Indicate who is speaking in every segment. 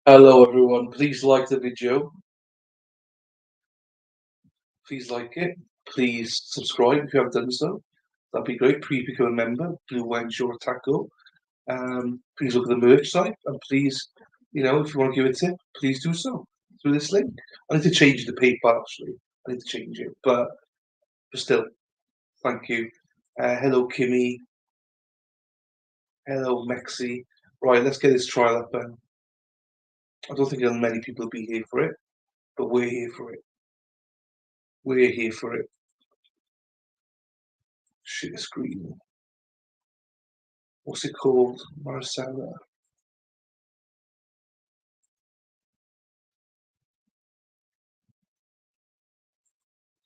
Speaker 1: Hello everyone, please like the video, please like it, please subscribe if you haven't done so. That'd be great. Please become a member, Blue Wine Shore Tackle. Please look at the merch site and please, if you want to give a tip, please do so through this link. I need to change the PayPal actually. I need to change it, but still, thank you. Hello Kimmy, hello Mexi. Right, let's get this trial up then. I don't think many people will be here for it, but we're here for it. We're here for it. Share screen. What's it called? Marisela.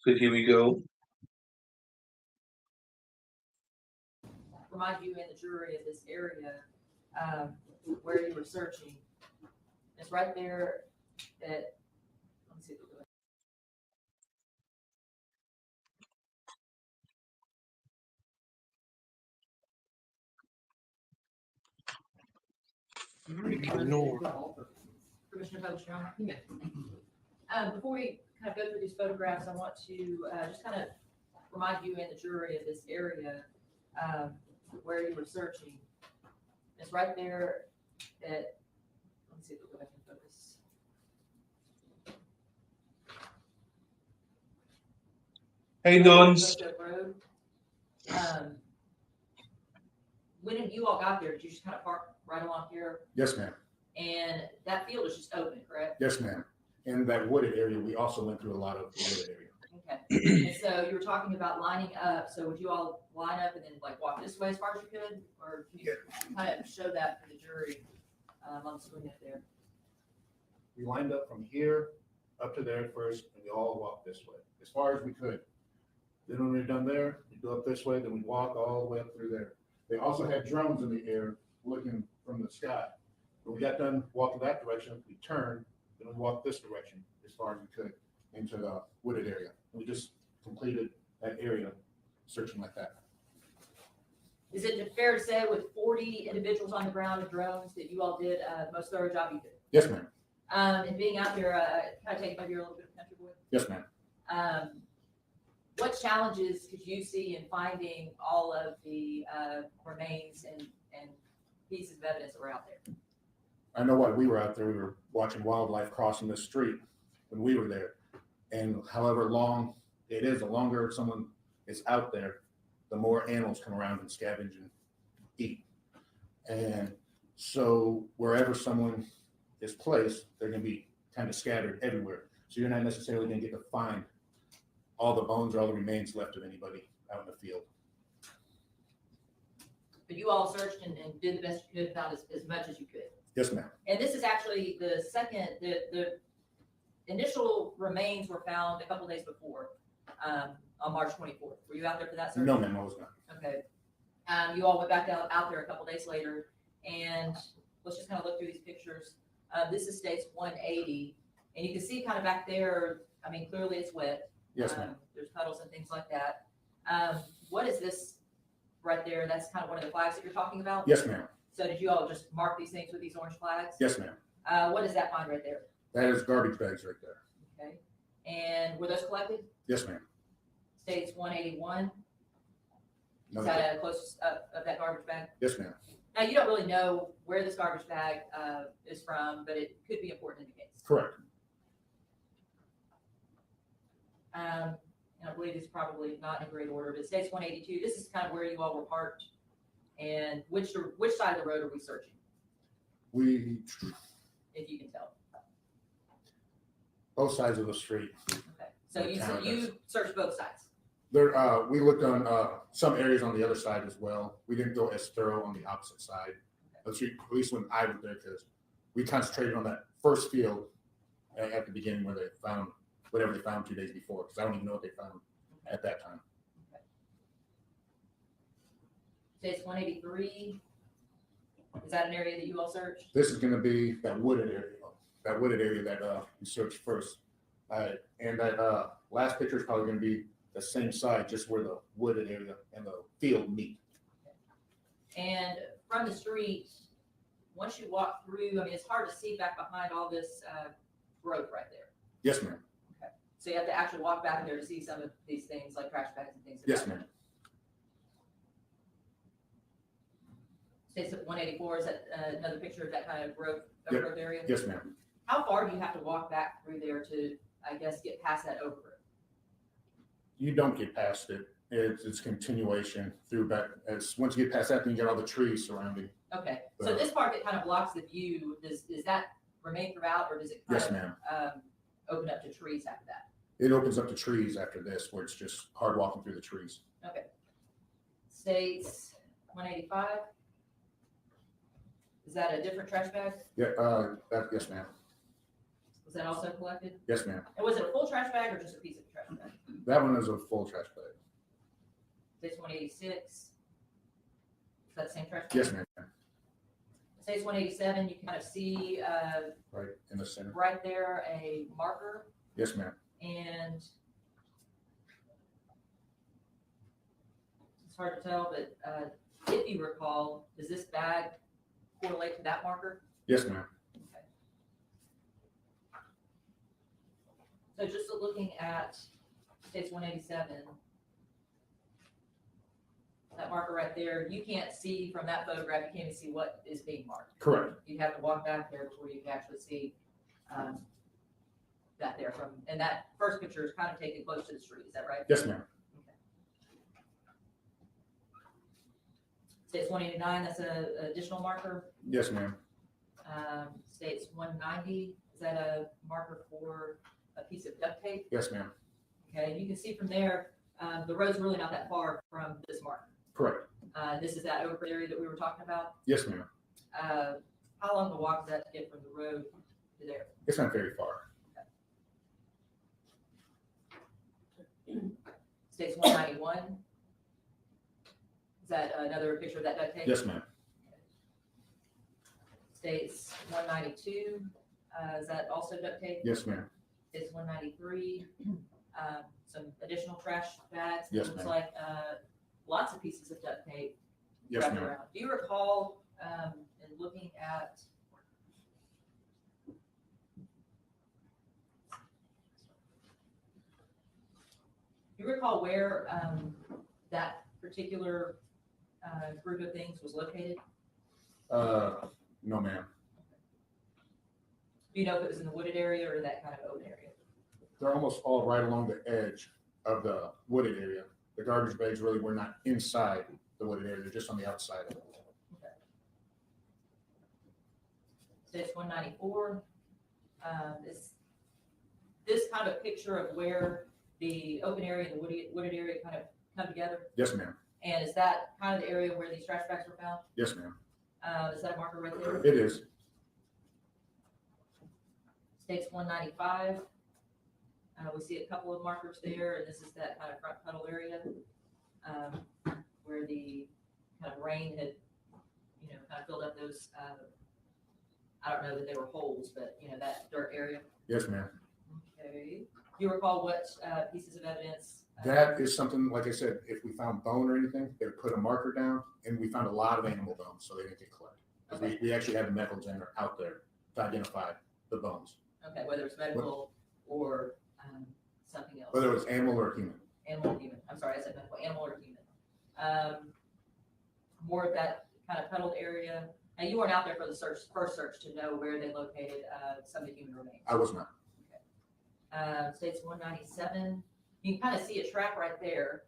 Speaker 1: So here we go.
Speaker 2: Remind you and the jury of this area where you were searching. It's right there at, let's see if we go. Commissioner Pope, before we kind of go through these photographs, I want to just kind of remind you and the jury of this area where you were searching. It's right there at, let's see if we go back and focus.
Speaker 1: Hey, Duns.
Speaker 2: When you all got there, did you just kind of park right along here?
Speaker 3: Yes, ma'am.
Speaker 2: And that field is just open, correct?
Speaker 3: Yes, ma'am. In that wooded area, we also went through a lot of wooded area.
Speaker 2: Okay. And so you were talking about lining up. So would you all line up and then like walk this way as far as you could? Or can you kind of show that for the jury on the screen up there?
Speaker 3: We lined up from here up to there first, and we all walked this way as far as we could. Then when we were done there, we go up this way, then we walk all the way up through there. They also had drones in the air looking from the sky. When we got done walking that direction, we turned, then we walked this direction as far as we could into the wooded area. We just completed that area searching like that.
Speaker 2: Is it fair to say with 40 individuals on the ground and drones that you all did the most thorough job you could?
Speaker 3: Yes, ma'am.
Speaker 2: And being out there, kind of taking over your little bit of country boy?
Speaker 3: Yes, ma'am.
Speaker 2: What challenges could you see in finding all of the remains and pieces of evidence that were out there?
Speaker 3: I know while we were out there, we were watching wildlife crossing the street when we were there. And however long it is, the longer someone is out there, the more animals come around and scavenge and eat. And so wherever someone is placed, they're going to be kind of scattered everywhere. So you're not necessarily going to get to find all the bones or all the remains left of anybody out in the field.
Speaker 2: But you all searched and did the best you could, found as much as you could.
Speaker 3: Yes, ma'am.
Speaker 2: And this is actually the second, the initial remains were found a couple days before, on March 24th. Were you out there for that search?
Speaker 3: No, ma'am, I was not.
Speaker 2: Okay. You all went back out there a couple days later, and let's just kind of look through these pictures. This is states 180, and you can see kind of back there, I mean, clearly it's wet.
Speaker 3: Yes, ma'am.
Speaker 2: There's puddles and things like that. What is this right there? That's kind of one of the flags that you're talking about?
Speaker 3: Yes, ma'am.
Speaker 2: So did you all just mark these things with these orange flags?
Speaker 3: Yes, ma'am.
Speaker 2: What is that find right there?
Speaker 3: That is garbage bags right there.
Speaker 2: Okay. And were those collected?
Speaker 3: Yes, ma'am.
Speaker 2: States 181.
Speaker 3: No,
Speaker 2: Is that close of that garbage bag?
Speaker 3: yes, ma'am.
Speaker 2: Now, you don't really know where this garbage bag is from, but it could be important in the case.
Speaker 3: Correct.
Speaker 2: And I believe it's probably not in great order, but states 182. This is kind of where you all were parked. And which side of the road are we searching,
Speaker 3: We,
Speaker 2: if you can tell?
Speaker 3: both sides of the street.
Speaker 2: Okay. So you searched both sides.
Speaker 3: There, we looked on some areas on the other side as well. We didn't go as thorough on the opposite side. At least when I was there, because we concentrated on that first field at the beginning where they found whatever they found 2 days before, because I don't even know what they found at that time.
Speaker 2: States 183. Is that an area that you all searched?
Speaker 3: This is going to be that wooded area that we searched first. And that last picture is probably going to be the same side, just where the wooded area and the field meet.
Speaker 2: And from the street, once you walk through, I mean, it's hard to see back behind all this growth right there.
Speaker 3: Yes, ma'am.
Speaker 2: So you have to actually walk back there to see some of these things like trash bags and things.
Speaker 3: Yes, ma'am.
Speaker 2: States at 184, is that another picture of that kind of growth area?
Speaker 3: Yes, ma'am.
Speaker 2: How far do you have to walk back through there to, I guess, get past that overgrowth?
Speaker 3: You don't get past it. It's continuation through back. Once you get past that, then you get all the trees surrounding.
Speaker 2: Okay, so this part that kind of blocks the view, does that remain throughout, or does it kind
Speaker 3: Yes,
Speaker 2: of
Speaker 3: ma'am.
Speaker 2: Open up to trees after that?
Speaker 3: It opens up to trees after this, where it's just hard walking through the trees.
Speaker 2: Okay. States 185. Is that a different trash bag?
Speaker 3: Yeah. Yes, ma'am.
Speaker 2: Was that also collected?
Speaker 3: Yes, ma'am.
Speaker 2: And was it a full trash bag or just a piece of trash bag?
Speaker 3: That one is a full trash bag.
Speaker 2: States 186. Is that the same trash bag?
Speaker 3: Yes, ma'am.
Speaker 2: States 187, you can kind of see
Speaker 3: Right in the center.
Speaker 2: right there a marker,
Speaker 3: Yes, ma'am.
Speaker 2: and it's hard to tell, but if you recall, does this bag correlate to that marker?
Speaker 3: Yes, ma'am.
Speaker 2: Okay. So just looking at States 187, that marker right there, you can't see from that photograph, you can't even see what is being marked.
Speaker 3: Correct.
Speaker 2: You have to walk back there before you can actually see that there from, and that first picture is kind of taken close to the street, is that right?
Speaker 3: Yes, ma'am.
Speaker 2: Okay. States 189, that's a additional marker.
Speaker 3: Yes, ma'am.
Speaker 2: States 190, is that a marker for a piece of duct tape?
Speaker 3: Yes, ma'am.
Speaker 2: Okay, you can see from there, the road's really not that far from this marker.
Speaker 3: Correct.
Speaker 2: This is that overgrowth area that we were talking about.
Speaker 3: Yes, ma'am.
Speaker 2: How long of a walk is that to get from the road to there?
Speaker 3: It's not very far.
Speaker 2: States 191. Is that another picture of that duct tape?
Speaker 3: Yes, ma'am.
Speaker 2: States 192. Is that also duct tape?
Speaker 3: Yes, ma'am.
Speaker 2: States 193. Some additional trash bags.
Speaker 3: Yes,
Speaker 2: Looks
Speaker 3: ma'am.
Speaker 2: like lots of pieces of duct tape.
Speaker 3: Yes,
Speaker 2: wrapped
Speaker 3: ma'am.
Speaker 2: around. Do you recall in looking at where that particular group of things was located?
Speaker 3: No, ma'am.
Speaker 2: Do you know if it was in the wooded area or that kind of open area?
Speaker 3: They're almost all right along the edge of the wooded area. The garbage bags really were not inside the wooded area, they're just on the outside of it.
Speaker 2: Okay. States 194. Is this kind of picture of where the open area and the wooded area kind of come together?
Speaker 3: Yes, ma'am.
Speaker 2: And is that kind of the area where these trash bags were found?
Speaker 3: Yes, ma'am.
Speaker 2: Is that a marker right there?
Speaker 3: It is.
Speaker 2: States 195. We see a couple of markers there, and this is that kind of front puddle area where the kind of rain had, kind of filled up those. I don't know that they were holes, but that dirt area.
Speaker 3: Yes, ma'am.
Speaker 2: Okay. Do you recall what pieces of evidence?
Speaker 3: That is something, like I said, if we found bone or anything, they would put a marker down, and we found a lot of animal bones, so they didn't get collected.
Speaker 2: Okay.
Speaker 3: We actually have a medical examiner out there to identify the bones,
Speaker 2: Okay, whether it's medical or something else.
Speaker 3: whether it was animal or human.
Speaker 2: Animal or human. I'm sorry, I said medical. Animal or human. More of that kind of puddled area. Now, you weren't out there for the first search to know where they located some of the human remains.
Speaker 3: I was not.
Speaker 2: States 197. You can kind of see a trap right there.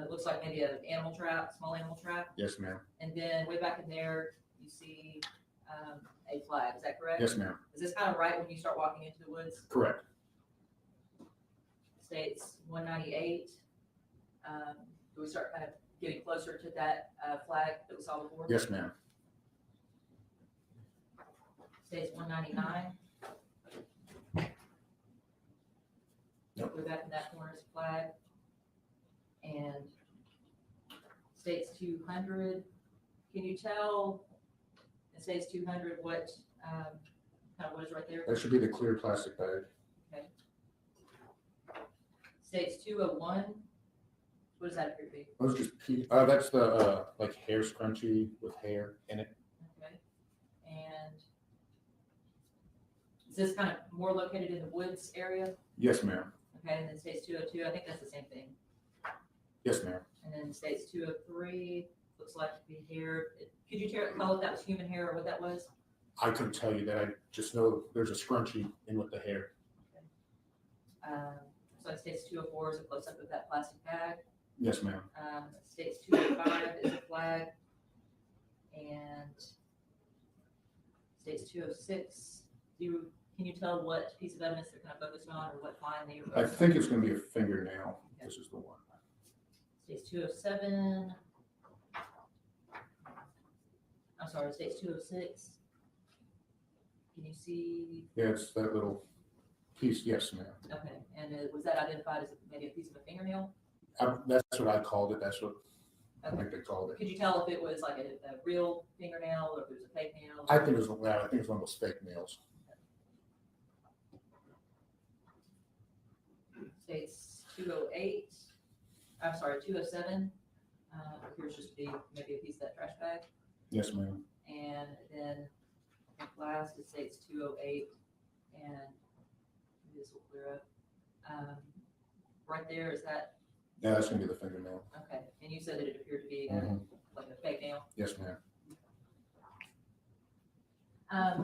Speaker 2: It looks like maybe an animal trap, small animal trap.
Speaker 3: Yes, ma'am.
Speaker 2: And then way back in there, you see a flag. Is that correct?
Speaker 3: Yes, ma'am.
Speaker 2: Is this kind of right when you start walking into the woods?
Speaker 3: Correct.
Speaker 2: States 198. Do we start kind of getting closer to that flag that we saw before?
Speaker 3: Yes, ma'am.
Speaker 2: States 199.
Speaker 3: Yep.
Speaker 2: We're back in that corner is a flag. And States 200. Can you tell in States 200 what kind of what is right there?
Speaker 3: That should be the clear plastic bag.
Speaker 2: Okay. States 201. What does that appear to be?
Speaker 3: Those just that's the like hair scrunchie with hair in it.
Speaker 2: Okay. Is this kind of more located in the woods area?
Speaker 3: Yes, ma'am.
Speaker 2: Okay, and then states 202, I think that's the same thing.
Speaker 3: Yes, ma'am.
Speaker 2: And then states 203, looks like to be hair. Could you tell if that was human hair or what that was?
Speaker 3: I couldn't tell you that. I just know there's a scrunchie in with the hair.
Speaker 2: So it states 204 is a close up of that plastic bag.
Speaker 3: Yes, ma'am.
Speaker 2: States 205 is a flag. And states 206, can you tell what piece of evidence they're kind of focused on or what find they
Speaker 3: I think it's going to be a fingernail.
Speaker 2: Okay.
Speaker 3: This is the one.
Speaker 2: States 207. I'm sorry, states 206. Can you see?
Speaker 3: Yeah, it's that little piece. Yes, ma'am.
Speaker 2: Okay, and was that identified as maybe a piece of a fingernail?
Speaker 3: That's what I called it. That's what I
Speaker 2: Okay.
Speaker 3: think they called it.
Speaker 2: Could you tell if it was like a real fingernail or if it was a fake nail?
Speaker 3: I think it's one of those fake nails.
Speaker 2: States 208. I'm sorry, 207. Appears just to be maybe a piece of that trash bag.
Speaker 3: Yes, ma'am.
Speaker 2: And then last it states 208, and maybe this will clear up. Right there, is that
Speaker 3: Yeah, that's going to be the fingernail.
Speaker 2: okay? And you said that it appeared to be like a fake nail.
Speaker 3: Yes, ma'am.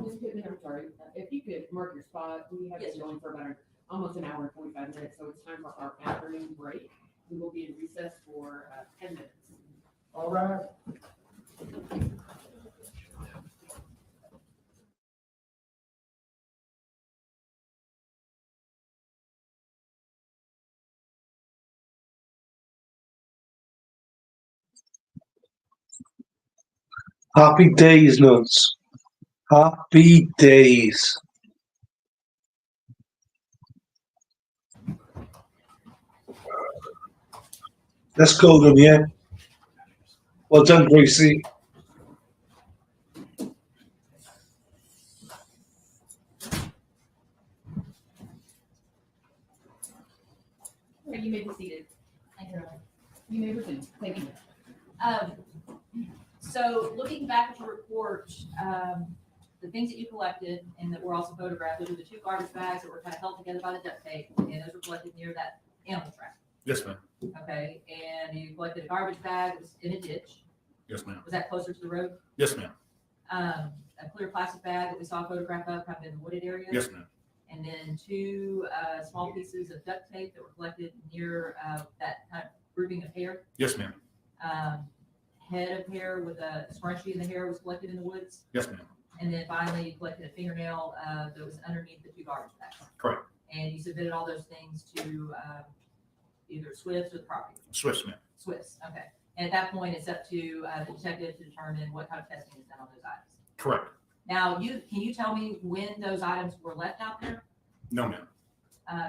Speaker 4: Ms. Pittman, I'm sorry, if you could mark your spot, we have
Speaker 2: Yes,
Speaker 4: been going for about almost an hour and 45 minutes, so it's time for our afternoon break. We will be in recess for 10 minutes.
Speaker 3: All right.
Speaker 1: Happy days, nuts. Happy days. Let's go then, yeah. Well done, Gracie.
Speaker 4: You may be seated. You may resume. Thank you.
Speaker 2: So looking back at your report, the things that you collected and that were also photographed, those are the two garbage bags that were kind of held together by the duct tape, and those were collected near that animal trap.
Speaker 3: Yes, ma'am.
Speaker 2: Okay, and you collected a garbage bag that was in a ditch.
Speaker 3: Yes, ma'am.
Speaker 2: Was that closer to the road?
Speaker 3: Yes, ma'am.
Speaker 2: A clear plastic bag that we saw a photograph of kind of in the wooded area.
Speaker 3: Yes, ma'am.
Speaker 2: And then two small pieces of duct tape that were collected near that kind of grouping of hair.
Speaker 3: Yes, ma'am.
Speaker 2: Head of hair with a scrunchie in the hair was collected in the woods.
Speaker 3: Yes, ma'am.
Speaker 2: And then finally, you collected a fingernail that was underneath the two garbage bags.
Speaker 3: Correct.
Speaker 2: And you submitted all those things to either Swift's or the property.
Speaker 3: Swiss, ma'am.
Speaker 2: Swift's, okay. And at that point, it's up to the detective to determine what kind of testing is done on those items.
Speaker 3: Correct.
Speaker 2: Now, can you tell me when those items were left out there?
Speaker 3: No, ma'am.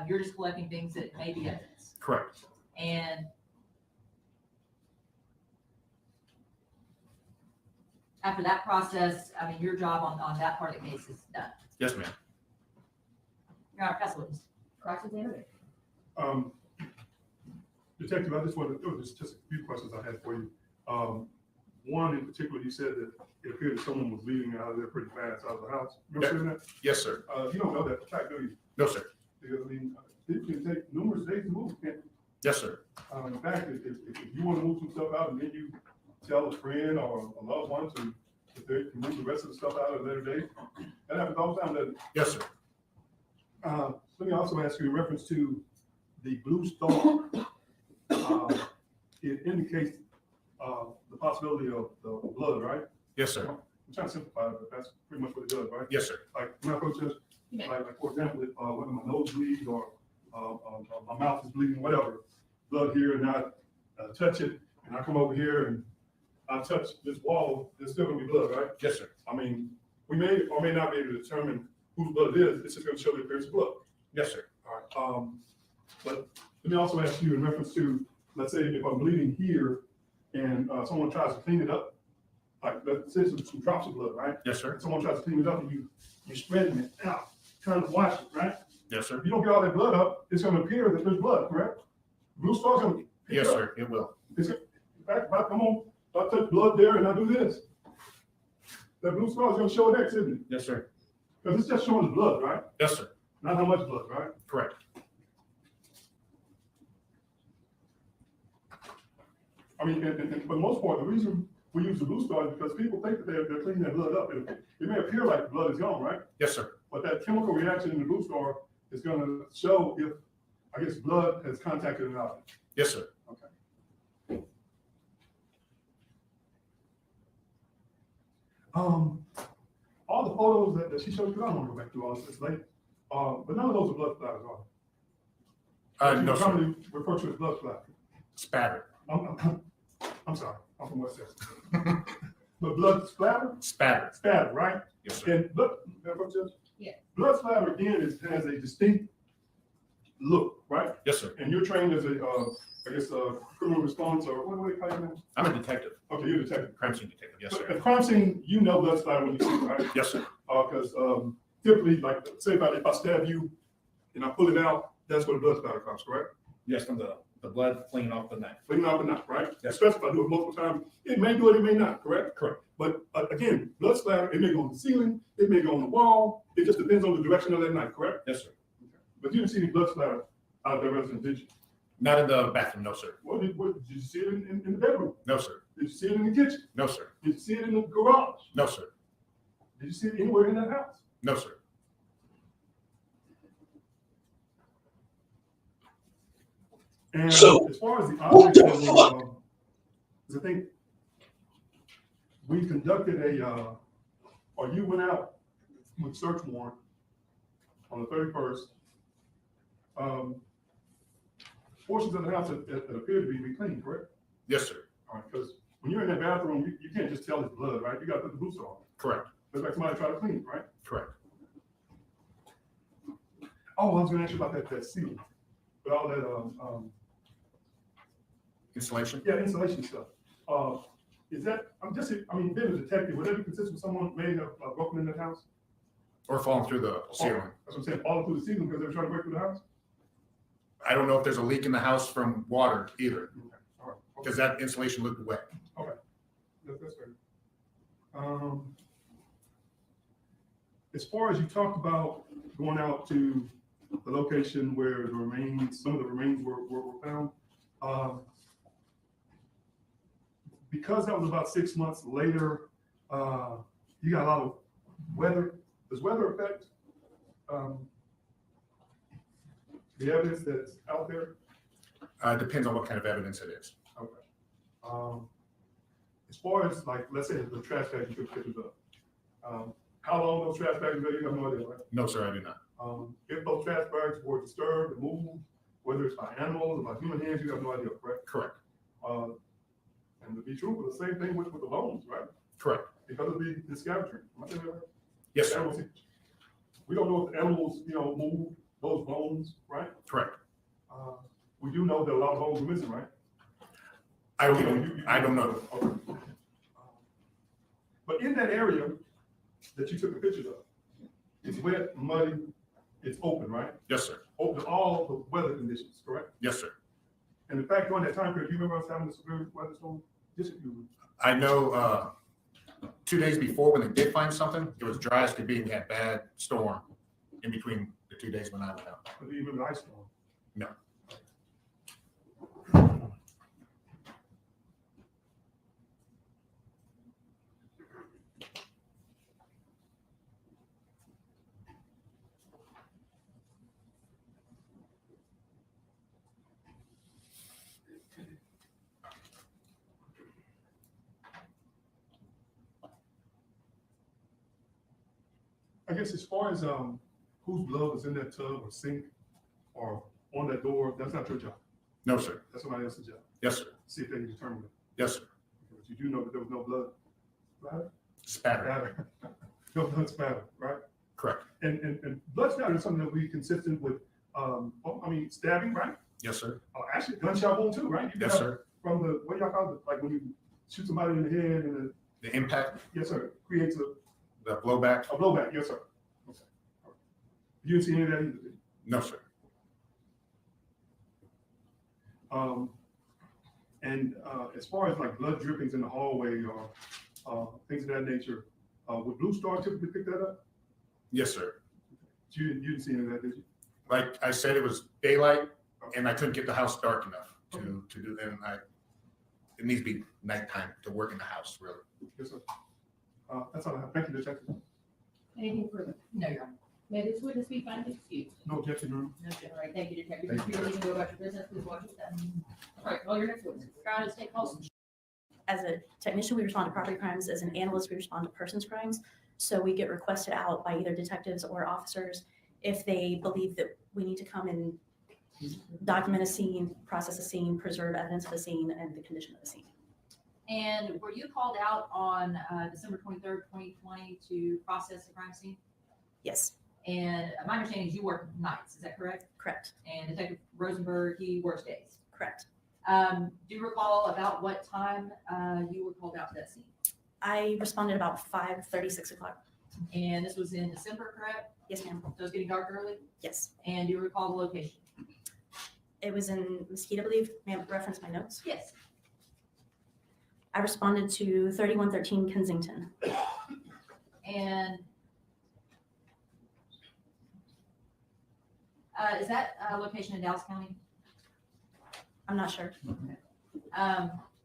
Speaker 2: You're just collecting things that may be evidence.
Speaker 3: Correct.
Speaker 2: And after that process, I mean, your job on that part of the case is done.
Speaker 3: Yes, ma'am.
Speaker 2: Your Honor, pass the witness.
Speaker 4: Cross-examination.
Speaker 5: Detective, I just wanted, there was just a few questions I had for you. One in particular, you said that it appeared that someone was leaving out of there pretty fast out of the house. Remember saying that?
Speaker 3: Yes, sir.
Speaker 5: You don't know that fact, do you?
Speaker 3: No, sir.
Speaker 5: Because, I mean, it can take numerous days to move, can't it?
Speaker 3: Yes, sir.
Speaker 5: In fact, if you want to move some stuff out and then you tell a friend or a loved one to, if they can move the rest of the stuff out at a later date, that happens all the time, doesn't it?
Speaker 3: Yes, sir.
Speaker 5: Let me also ask you in reference to the blue star. It indicates the possibility of the blood, right?
Speaker 3: Yes, sir.
Speaker 5: I'm trying to simplify it, but that's pretty much what it does, right?
Speaker 3: Yes, sir.
Speaker 5: Like, when I protest,
Speaker 4: Yeah.
Speaker 5: like for example, if whether my nose bleeds or my mouth is bleeding, whatever, blood here, and I touch it, and I come over here and I touch this wall, there's still gonna be blood, right?
Speaker 3: Yes, sir.
Speaker 5: I mean, we may or may not be able to determine whose blood it is. It's just gonna show the appearance of blood.
Speaker 3: Yes, sir.
Speaker 5: All right. But let me also ask you in reference to, let's say if I'm bleeding here and someone tries to clean it up, like let's say some drops of blood, right?
Speaker 3: Yes, sir.
Speaker 5: And someone tries to clean it up and you're spreading it out, trying to wash it, right?
Speaker 3: Yes, sir.
Speaker 5: If you don't get all that blood up, it's gonna appear that there's blood, correct? Blue star's gonna pick
Speaker 3: Yes,
Speaker 5: it up.
Speaker 3: sir. It will.
Speaker 5: In fact, if I come on, if I touch blood there and I do this, that blue star's gonna show an X, isn't it?
Speaker 3: Yes, sir.
Speaker 5: Because it's just showing the blood, right?
Speaker 3: Yes, sir.
Speaker 5: Not how much blood, right?
Speaker 3: Correct.
Speaker 5: I mean, and for the most part, the reason we use the Blue Star is because people think that they're cleaning that blood up. It may appear like the blood is gone, right?
Speaker 3: Yes, sir.
Speaker 5: But that chemical reaction in the Blue Star is going to show if, I guess, blood has contacted an object.
Speaker 3: Yes, sir.
Speaker 5: Okay. All the photos that she showed you, I don't want to go back through all this, it's late. But none of those are blood splatters, are they?
Speaker 3: No, sir.
Speaker 5: Commonly referred to as blood splatter.
Speaker 3: Spatter.
Speaker 5: I'm sorry, I'm from West Texas. But blood splatter?
Speaker 3: Spatter.
Speaker 5: Spatter, right?
Speaker 3: Yes, sir.
Speaker 5: And blood,
Speaker 4: Yeah.
Speaker 5: blood splatter again has a distinct look, right?
Speaker 3: Yes, sir.
Speaker 5: And you're trained as a, I guess, criminal response, or what do they call you now?
Speaker 3: I'm a detective.
Speaker 5: Okay, you're a detective.
Speaker 3: Crime scene detective. Yes,
Speaker 5: So
Speaker 3: sir.
Speaker 5: at crime scene, you know blood splatter when you see it, right?
Speaker 3: Yes, sir.
Speaker 5: Because typically, like, say if I stab you and I pull it out, that's where the blood splatter comes, correct?
Speaker 3: Yes, from the blood flinging off the knife.
Speaker 5: Clean off the knife, right?
Speaker 3: Yes.
Speaker 5: Especially if I do it multiple times, it may do it, it may not, correct?
Speaker 3: Correct.
Speaker 5: But again, blood splatter, it may go on the ceiling, it may go on the wall, it just depends on the direction of that knife, correct?
Speaker 3: Yes, sir.
Speaker 5: But you didn't see any blood splatter out of that residence, did you?
Speaker 3: Not in the bathroom. No, sir.
Speaker 5: Did you see it in the bedroom?
Speaker 3: No, sir.
Speaker 5: Did you see it in the kitchen?
Speaker 3: No, sir.
Speaker 5: Did you see it in the garage?
Speaker 3: No, sir.
Speaker 5: Did you see it anywhere in that house?
Speaker 3: No, sir.
Speaker 5: And
Speaker 1: So,
Speaker 5: as far as the
Speaker 1: what
Speaker 5: object,
Speaker 1: the fuck?
Speaker 5: I think we conducted or you went out with search warrant on the 31st. Portions of the house that appear to be clean, correct?
Speaker 3: Yes, sir.
Speaker 5: All right, because when you're in that bathroom, you can't just tell it's blood, right? You got to put the boots on.
Speaker 3: Correct.
Speaker 5: Looks like somebody tried to clean it, right?
Speaker 3: Correct.
Speaker 5: Oh, I was going to ask you about that ceiling, with all that
Speaker 3: Installation.
Speaker 5: yeah, insulation stuff. Is that, being a detective, would that be consistent with someone may have broken in the house?
Speaker 3: Or falling through the ceiling.
Speaker 5: That's what I'm saying, falling through the ceiling because they were trying to break through the house?
Speaker 3: I don't know if there's a leak in the house from water either,
Speaker 5: Okay, all right.
Speaker 3: because that insulation looked wet.
Speaker 5: That's fair. As far as you talked about going out to the location where the remains, some of the remains were found, because that was about 6 months later, you got a lot of weather. Does weather affect the evidence that's out there?
Speaker 3: Depends on what kind of evidence it is.
Speaker 5: Okay. As far as, like, let's say the trash bags you took pictures of, how long those trash bags were, you have no idea, right?
Speaker 3: No, sir, I do not.
Speaker 5: If those trash bags were disturbed and moved, whether it's by animals or by human hands, you have no idea, correct?
Speaker 3: Correct.
Speaker 5: And to be truthful, the same thing with the bones, right?
Speaker 3: Correct.
Speaker 5: Because of the scavenging. Am I saying that right?
Speaker 3: Yes, sir.
Speaker 5: Animals- We don't know if the animals, move those bones, right?
Speaker 3: Correct.
Speaker 5: We do know that a lot of bones are missing, right?
Speaker 3: I don't know.
Speaker 5: Okay. But in that area that you took the pictures of, it's wet, muddy, it's open, right?
Speaker 3: Yes, sir.
Speaker 5: Open to all the weather conditions, correct?
Speaker 3: Yes, sir.
Speaker 5: And in fact, during that time period, do you remember us having a severe weather storm? Yes, you.
Speaker 3: I know 2 days before when they did find something, it was dry as could be and had bad storm in between the 2 days when I went out.
Speaker 5: Do you remember the ice storm?
Speaker 3: No.
Speaker 5: I guess as far as whose blood was in that tub or sink or on that door, that's not your job.
Speaker 3: No, sir.
Speaker 5: That's somebody else's job.
Speaker 3: Yes, sir.
Speaker 5: See if they can determine it.
Speaker 3: Yes, sir.
Speaker 5: But you do know that there was no blood splatter?
Speaker 3: Spatter.
Speaker 5: Spatter. No blood spatter, right?
Speaker 3: Correct.
Speaker 5: And blood spatter is something that we consistent with, stabbing, right?
Speaker 3: Yes, sir.
Speaker 5: Actually, gunshot wound too, right? You
Speaker 3: Yes,
Speaker 5: got
Speaker 3: sir.
Speaker 5: From the, what y'all call it, like when you shoot somebody in the head and
Speaker 3: The impact,
Speaker 5: yes, sir, creates
Speaker 3: the blowback.
Speaker 5: a blowback, yes, sir. Okay. All right. You didn't see any of that either, did you?
Speaker 3: No, sir.
Speaker 5: As far as like blood drippings in the hallway or things of that nature, would Blue Star typically pick that up?
Speaker 3: Yes, sir.
Speaker 5: You didn't see any of that, did you?
Speaker 3: Like I said, it was daylight and I couldn't get the house dark enough to do that. And it needs to be nighttime to work in the house, really.
Speaker 5: Yes, sir. That's all I have. Thank you, Detective.
Speaker 4: Anything further?
Speaker 2: No, Your Honor.
Speaker 4: May this witness be found excused?
Speaker 5: No objection, Your Honor.
Speaker 2: No, Your
Speaker 4: All right, thank you, Detective.
Speaker 3: Thank
Speaker 4: If you're leaving to go about your business, please watch your step. All right, call your next witness.
Speaker 2: Honor. Your Honor, State Policy.
Speaker 6: As a technician, we respond to property crimes. As an analyst, we respond to persons crimes. So we get requested out by either detectives or officers if they believe that we need to come and document a scene, process a scene, preserve evidence of a scene, and the condition of the scene.
Speaker 2: And were you called out on December 23rd, 2020 to process the crime scene?
Speaker 6: Yes,
Speaker 2: And my understanding is you work nights, is that correct?
Speaker 6: correct,
Speaker 2: And Detective Rosenberg, he works days.
Speaker 6: correct.
Speaker 2: Do you recall about what time you were called out to that scene?
Speaker 6: I responded about 5:30, 6 o'clock.
Speaker 2: And this was in December, correct?
Speaker 6: Yes, ma'am.
Speaker 2: So it was getting dark early?
Speaker 6: Yes.
Speaker 2: And do you recall the location?
Speaker 6: It was in Mesquite, I believe. May I reference my notes?
Speaker 2: Yes.
Speaker 6: I responded to 3113 Kensington.
Speaker 2: And is that location in Dallas County?
Speaker 6: I'm not sure.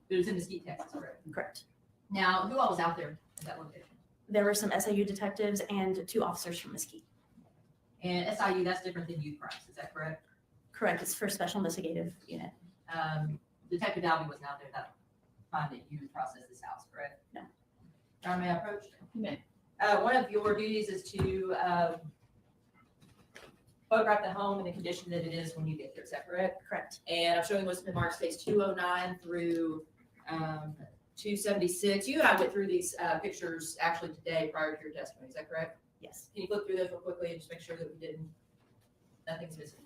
Speaker 2: It was in Mesquite, Texas, correct?
Speaker 6: Correct.
Speaker 2: Now, who all was out there at that location?
Speaker 6: There were some SIU detectives and 2 officers from Mesquite.
Speaker 2: And SIU, that's different than youth crimes, is that correct?
Speaker 6: Correct. It's for Special Investigative Unit.
Speaker 2: Detective Dalby wasn't out there that time that you processed this house, correct?
Speaker 6: No.
Speaker 2: John, may I approach?
Speaker 4: You may.
Speaker 2: One of your duties is to photograph the home in the condition that it is when you get there, is that correct?
Speaker 6: Correct.
Speaker 2: And I'm showing what's been marked states 209 through 276. You and I went through these pictures actually today prior to your testimony, is that correct?
Speaker 6: Yes.
Speaker 2: Can you flip through those real quickly and just make sure that we didn't, nothing's missing?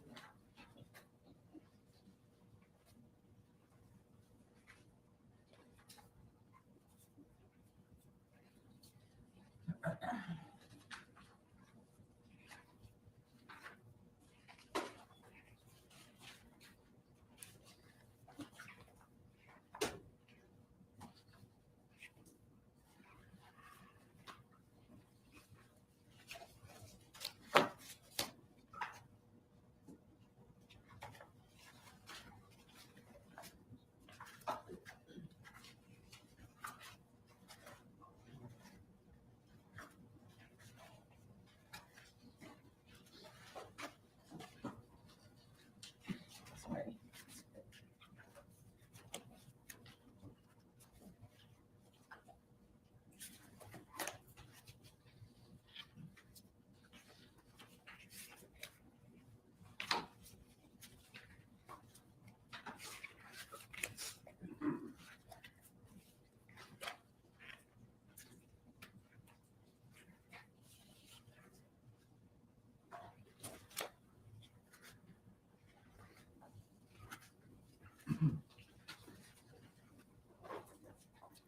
Speaker 2: Sorry.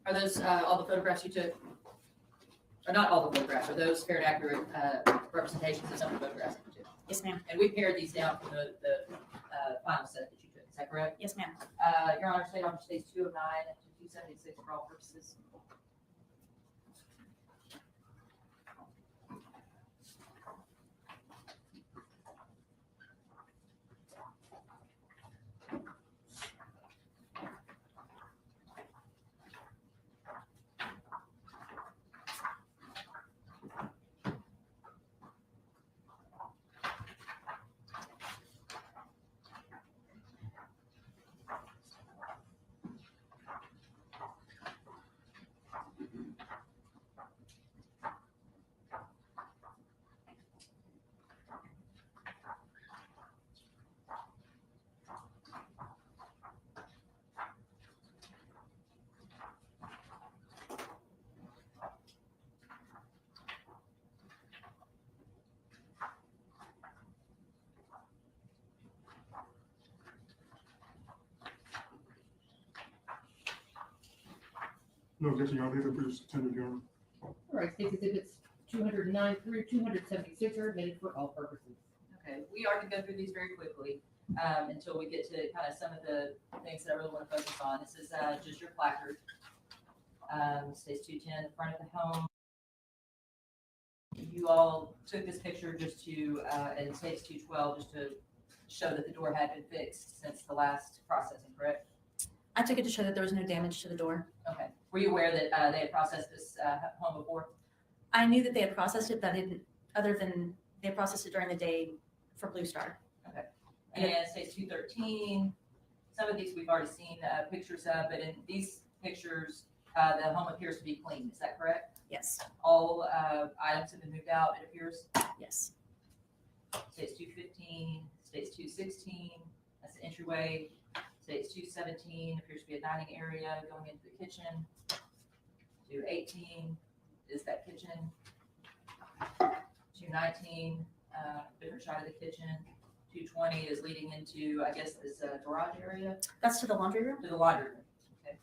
Speaker 2: Are those all the photographs you took? Or not all the photographs, are those fair and accurate representations of some of the photographs that you took?
Speaker 6: Yes, ma'am.
Speaker 2: And we pared these down from the final set that you took, is that correct?
Speaker 6: Yes, ma'am.
Speaker 2: Your Honor, State Officer states 209 to 276 for all purposes.
Speaker 5: No objection, Your Honor. These are produced tendered, Your Honor.
Speaker 4: All right, state exhibits 209 through 276 are admitted for all purposes.
Speaker 2: Okay, we are going to go through these very quickly until we get to kind of some of the things that I really want to focus on. This is just your placard. States 210, the front of the home. you all took this picture just to, and it states 212, just to show that the door had been fixed since the last processing, correct?
Speaker 6: I took it to show that there was no damage to the door.
Speaker 2: Okay. Were you aware that they had processed this home before?
Speaker 6: I knew that they had processed it, but I didn't, other than they processed it during the day for Blue Star.
Speaker 2: And it states 213. Some of these we've already seen pictures of, but in these pictures, the home appears to be clean. Is that correct?
Speaker 6: Yes,
Speaker 2: All items have been moved out, it appears.
Speaker 6: yes,
Speaker 2: States 215, states 216, that's the entryway. States 217, appears to be a dining area going into the kitchen. 218 is that kitchen. 219, different side of the kitchen. 220 is leading into, I guess, this garage area,
Speaker 6: that's to the laundry room.
Speaker 2: to the laundry room. Okay.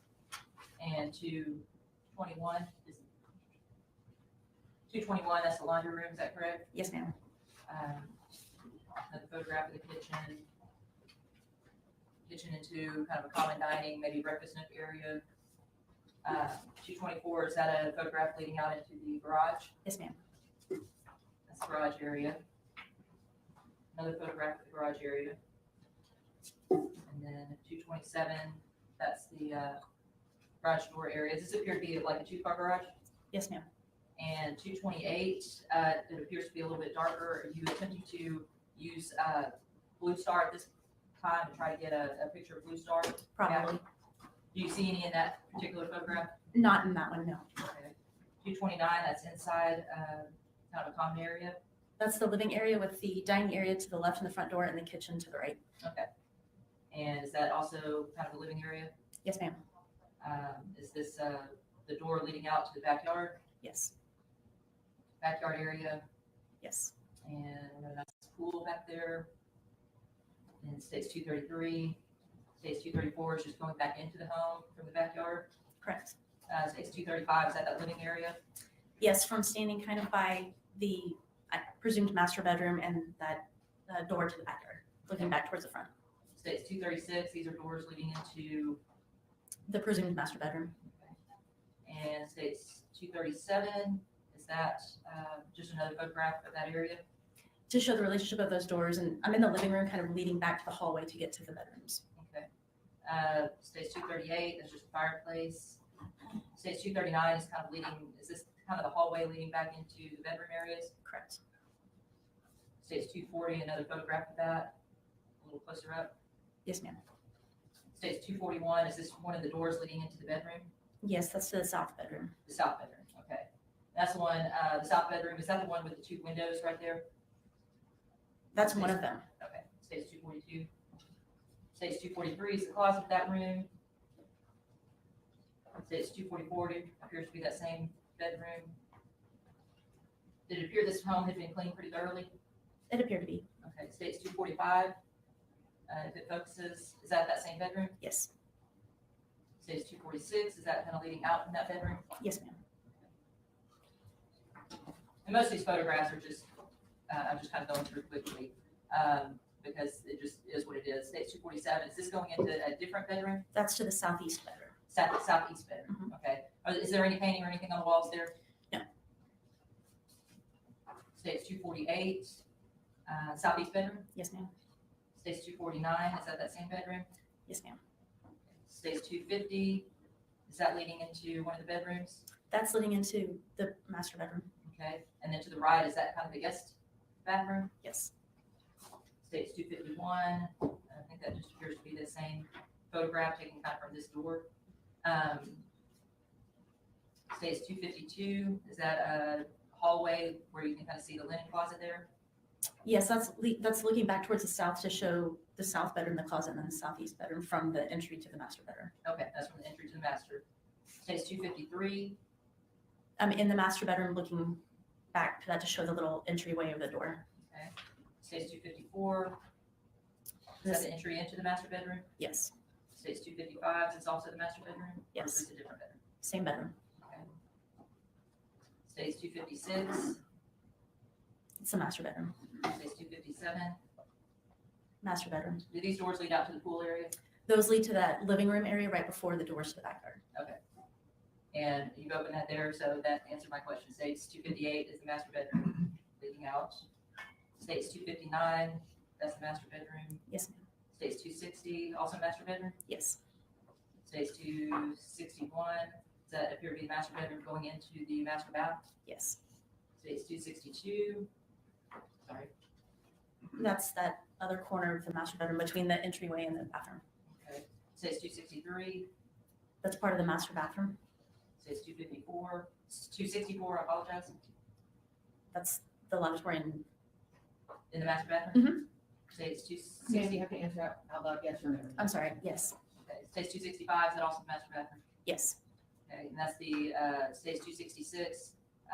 Speaker 2: And 221 is 221, that's the laundry room, is that correct?
Speaker 6: Yes, ma'am.
Speaker 2: Another photograph of the kitchen. Kitchen into kind of a common dining, maybe breakfast nook area. 224, is that a photograph leading out into the garage?
Speaker 6: Yes, ma'am.
Speaker 2: That's the garage area. Another photograph of the garage area. And then 227, that's the garage door area. Does this appear to be like a two-car garage?
Speaker 6: Yes, ma'am.
Speaker 2: And 228, it appears to be a little bit darker. Are you attempting to use Blue Star at this time to try to get a picture of Blue Star?
Speaker 6: Probably.
Speaker 2: Do you see any in that particular photograph?
Speaker 6: Not in that one, no.
Speaker 2: Okay. 229, that's inside kind of a common area.
Speaker 6: That's the living area with the dining area to the left in the front door and the kitchen to the right.
Speaker 2: Okay. And is that also kind of a living area?
Speaker 6: Yes, ma'am.
Speaker 2: Is this the door leading out to the backyard?
Speaker 6: Yes,
Speaker 2: Backyard area,
Speaker 6: yes,
Speaker 2: and a nice pool back there. And states 233, states 234 is just going back into the home from the backyard.
Speaker 6: correct.
Speaker 2: States 235, is that living area?
Speaker 6: Yes, from standing kind of by the presumed master bedroom and that door to the backyard, looking back towards the front.
Speaker 2: States 236, these are doors leading into,
Speaker 6: The presumed master bedroom.
Speaker 2: and states 237, is that just another photograph of that area?
Speaker 6: To show the relationship of those doors, and I'm in the living room kind of leading back to the hallway to get to the bedrooms.
Speaker 2: Okay. States 238, that's just a fireplace. States 239 is kind of leading, is this kind of the hallway leading back into the bedroom areas?
Speaker 6: Correct.
Speaker 2: States 240, another photograph of that, a little closer up.
Speaker 6: Yes, ma'am.
Speaker 2: States 241, is this one of the doors leading into the bedroom?
Speaker 6: Yes, that's to the south bedroom.
Speaker 2: The south bedroom, okay. That's the one, the south bedroom, is that the one with the two windows right there?
Speaker 6: That's one of them.
Speaker 2: Okay, states 242. States 243 is the closet of that room. States 244 appears to be that same bedroom. Did it appear this home had been cleaned pretty thoroughly?
Speaker 6: It appeared to be.
Speaker 2: Okay, states 245. If it focuses, is that same bedroom?
Speaker 6: Yes.
Speaker 2: States 246, is that kind of leading out from that bedroom?
Speaker 6: Yes, ma'am.
Speaker 2: And most of these photographs are just, I'm just kind of going through quickly because it just is what it is. States 247, is this going into a different bedroom?
Speaker 6: That's to the southeast bedroom.
Speaker 2: Southeast bedroom, okay. Is there any painting or anything on the walls there?
Speaker 6: No.
Speaker 2: States 248, southeast bedroom.
Speaker 6: Yes, ma'am.
Speaker 2: States 249, is that same bedroom?
Speaker 6: Yes, ma'am.
Speaker 2: States 250, is that leading into one of the bedrooms?
Speaker 6: That's leading into the master bedroom.
Speaker 2: Okay, and then to the right, is that kind of the guest bathroom?
Speaker 6: Yes.
Speaker 2: States 251, I think that just appears to be the same photograph taken kind of from this door. States 252, is that a hallway where you can kind of see the linen closet there?
Speaker 6: Yes, that's looking back towards the south to show the south bedroom, the closet, and then the southeast bedroom from the entry to the master bedroom.
Speaker 2: Okay, that's from the entry to the master. States 253,
Speaker 6: I'm in the master bedroom looking back to that to show the little entryway of the door.
Speaker 2: okay. States 254, is that
Speaker 6: This-
Speaker 2: the entry into the master bedroom?
Speaker 6: Yes,
Speaker 2: States 255, is this also the master bedroom? Or
Speaker 6: Yes.
Speaker 2: is this a different bedroom?
Speaker 6: same bedroom.
Speaker 2: Okay. States 256,
Speaker 6: It's the master bedroom.
Speaker 2: states 257.
Speaker 6: Master bedroom.
Speaker 2: Do these doors lead out to the pool area?
Speaker 6: Those lead to that living room area right before the doors to the backyard.
Speaker 2: And you've opened that there, so that answered my question. States 258 is the master bedroom leading out. States 259, that's the master bedroom.
Speaker 6: Yes, ma'am.
Speaker 2: States 260, also master bedroom.
Speaker 6: Yes.
Speaker 2: States 261, does that appear to be the master bedroom going into the master bath?
Speaker 6: Yes.
Speaker 2: States 262, sorry,
Speaker 6: That's that other corner of the master bedroom between the entryway and the bathroom.
Speaker 2: okay. States 263,
Speaker 6: That's part of the master bathroom.
Speaker 2: states 254, 264, I apologize,
Speaker 6: That's the lavatory and
Speaker 2: in the master bathroom.
Speaker 6: Mhm.
Speaker 2: States
Speaker 4: Ma'am, you
Speaker 2: 260,
Speaker 4: have to answer out loud, yes or no.
Speaker 6: I'm sorry. Yes.
Speaker 2: okay. States 265, is that also the master bathroom?
Speaker 6: Yes.
Speaker 2: Okay, and that's the, states 266,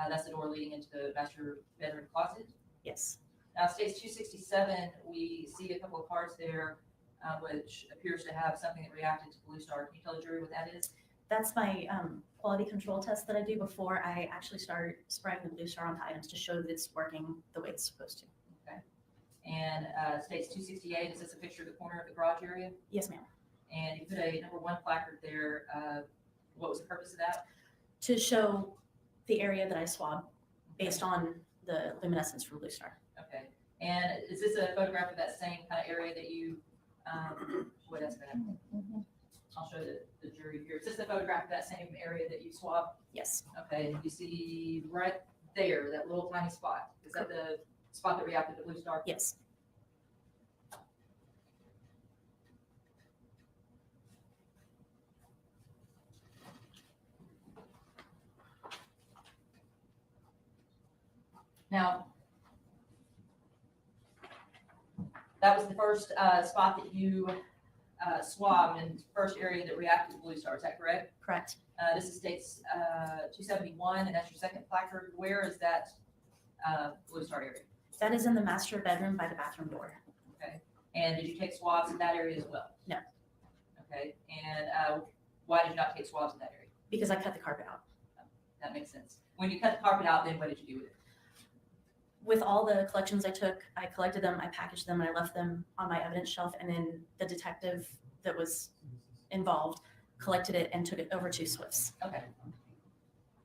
Speaker 2: that's the door leading into the master bedroom closet.
Speaker 6: Yes.
Speaker 2: Now, states 267, we see a couple of cards there, which appears to have something that reacted to Blue Star. Can you tell the jury what that is?
Speaker 6: That's my quality control test that I do before I actually start spraying the Blue Star on items to show that it's working the way it's supposed to.
Speaker 2: Okay. And states 268, is this a picture of the corner of the garage area?
Speaker 6: Yes, ma'am.
Speaker 2: And you put a number 1 placard there. What was the purpose of that?
Speaker 6: To show the area that I swab based on the luminescence from Blue Star.
Speaker 2: Okay. And is this a photograph of that same kind of area that you, what else? I'll show the jury here. Is this a photograph of that same area that you swabbed?
Speaker 6: Yes.
Speaker 2: Okay, and you see right there, that little tiny spot. Is that the spot that reacted to Blue Star?
Speaker 6: Yes.
Speaker 2: Now, that was the first spot that you swabbed and first area that reacted to Blue Star, is that correct?
Speaker 6: Correct.
Speaker 2: This is states 271, and that's your second placard. Where is that Blue Star area?
Speaker 6: That is in the master bedroom by the bathroom door.
Speaker 2: And did you take swabs in that area as well?
Speaker 6: No.
Speaker 2: Okay, and why did you not take swabs in that area?
Speaker 6: Because I cut the carpet out.
Speaker 2: That makes sense. When you cut the carpet out, then what did you do with it?
Speaker 6: With all the collections I took, I collected them, I packaged them, and I left them on my evidence shelf. And then the detective that was involved collected it and took it over to Swift's.
Speaker 2: Okay.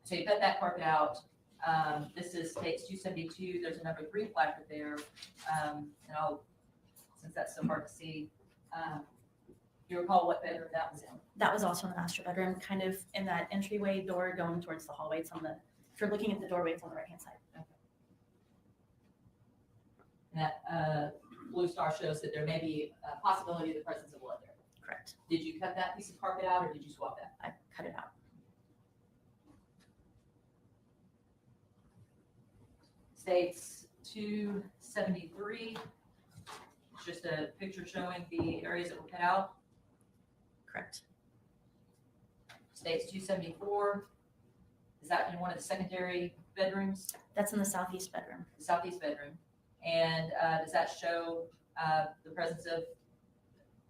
Speaker 2: So you cut that carpet out. This is states 272. There's a number 3 placard there. And I'll, since that's so hard to see, do you recall what bedroom that was in?
Speaker 6: That was also in the master bedroom, kind of in that entryway door going towards the hallway. It's on the, if you're looking at the doorway, it's on the right-hand side.
Speaker 2: And that Blue Star shows that there may be a possibility of the presence of blood there.
Speaker 6: Correct.
Speaker 2: Did you cut that piece of carpet out or did you swap that?
Speaker 6: I cut it out.
Speaker 2: States 273, it's just a picture showing the areas that were cut out.
Speaker 6: Correct.
Speaker 2: States 274, is that in one of the secondary bedrooms,
Speaker 6: That's in the southeast bedroom.
Speaker 2: the southeast bedroom? And does that show the presence of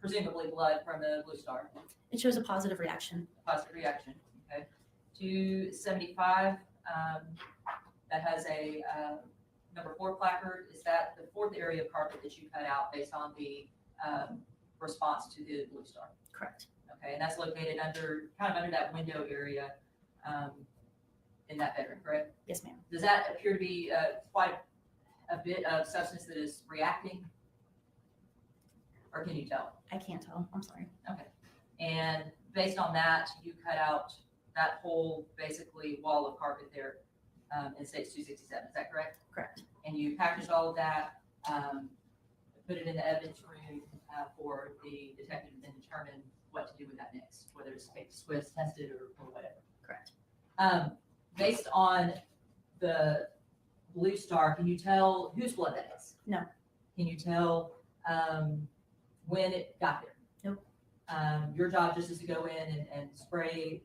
Speaker 2: presumably blood from the Blue Star?
Speaker 6: It shows a positive reaction.
Speaker 2: Positive reaction, okay. 275, that has a number 4 placard. Is that the 4th area of carpet that you cut out based on the response to the Blue Star?
Speaker 6: Correct.
Speaker 2: Okay, and that's located under, kind of under that window area in that bedroom, correct?
Speaker 6: Yes, ma'am.
Speaker 2: Does that appear to be quite a bit of substance that is reacting? Or can you tell?
Speaker 6: I can't tell. I'm sorry.
Speaker 2: And based on that, you cut out that whole basically wall of carpet there in states 267, is that correct?
Speaker 6: Correct.
Speaker 2: And you packaged all of that, put it in the evidence room for the detective to then determine what to do with that next, whether it's take to Swiss, tested, or whatever.
Speaker 6: Correct.
Speaker 2: Based on the Blue Star, can you tell whose blood that is?
Speaker 6: No.
Speaker 2: Can you tell when it got there?
Speaker 6: Nope.
Speaker 2: Your job just is to go in and spray,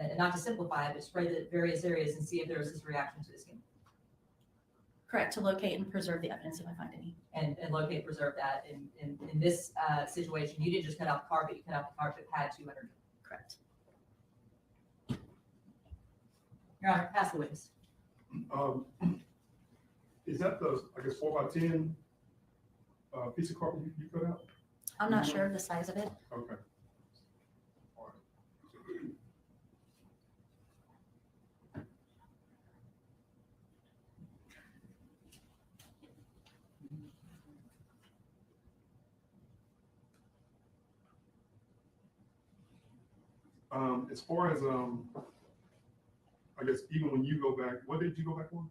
Speaker 2: and not to simplify it, but spray the various areas and see if there is this reaction to the skin.
Speaker 6: Correct. To locate and preserve the evidence if I find any.
Speaker 2: And locate and preserve that. In this situation, you didn't just cut out the carpet, you cut out the carpet pad 200.
Speaker 6: Correct.
Speaker 2: Your Honor, pass the witness.
Speaker 5: Is that the, I guess, 4x10 piece of carpet you cut out?
Speaker 6: I'm not sure of the size of it.
Speaker 5: Okay. All As far as, I guess even when you go back, what did you go back on?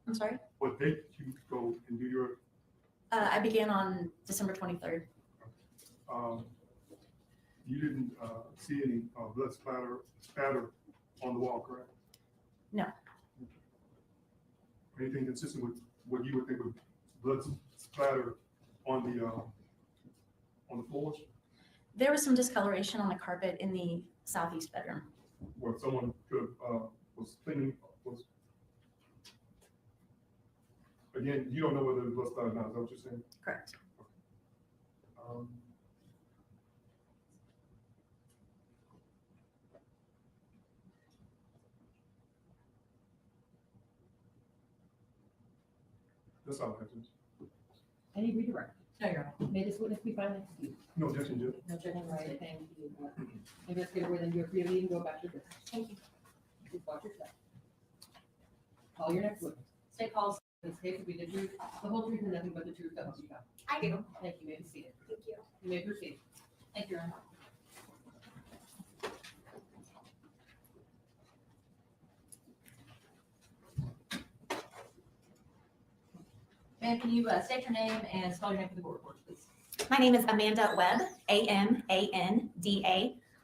Speaker 6: I'm sorry?
Speaker 5: What date did you go and do your,
Speaker 6: I began on December 23rd.
Speaker 5: you didn't, see any, blood spatter on the wall, correct?
Speaker 6: No.
Speaker 5: Anything consistent with what you would think of blood splatter on the floors?
Speaker 6: There was some discoloration on the carpet in the southeast bedroom.
Speaker 5: Where someone could have, was cleaning, again, you don't know whether it was blood splatter or not, is that what you're saying?
Speaker 6: Correct.
Speaker 5: That's all I have to say.
Speaker 4: Any redirect?
Speaker 2: No, Your Honor.
Speaker 4: May this witness be finally excused?
Speaker 5: No objection, Judge.
Speaker 2: No objection, right.
Speaker 4: Thank you. Investigator Worthing, you're free to leave and go back to business.
Speaker 6: Thank you.
Speaker 4: Please watch your step. Call your next witness.
Speaker 2: State calls.
Speaker 4: In this case, will be the truth, the whole truth, and nothing but the truth, so help you God.
Speaker 6: I do.
Speaker 4: Thank you. You may be seated.
Speaker 6: Thank you.
Speaker 4: You may proceed.
Speaker 2: Thank you, Your Honor. Ma'am, can you state your name and spell your name for the board reports, please?
Speaker 6: My name is Amanda Webb, Amanda,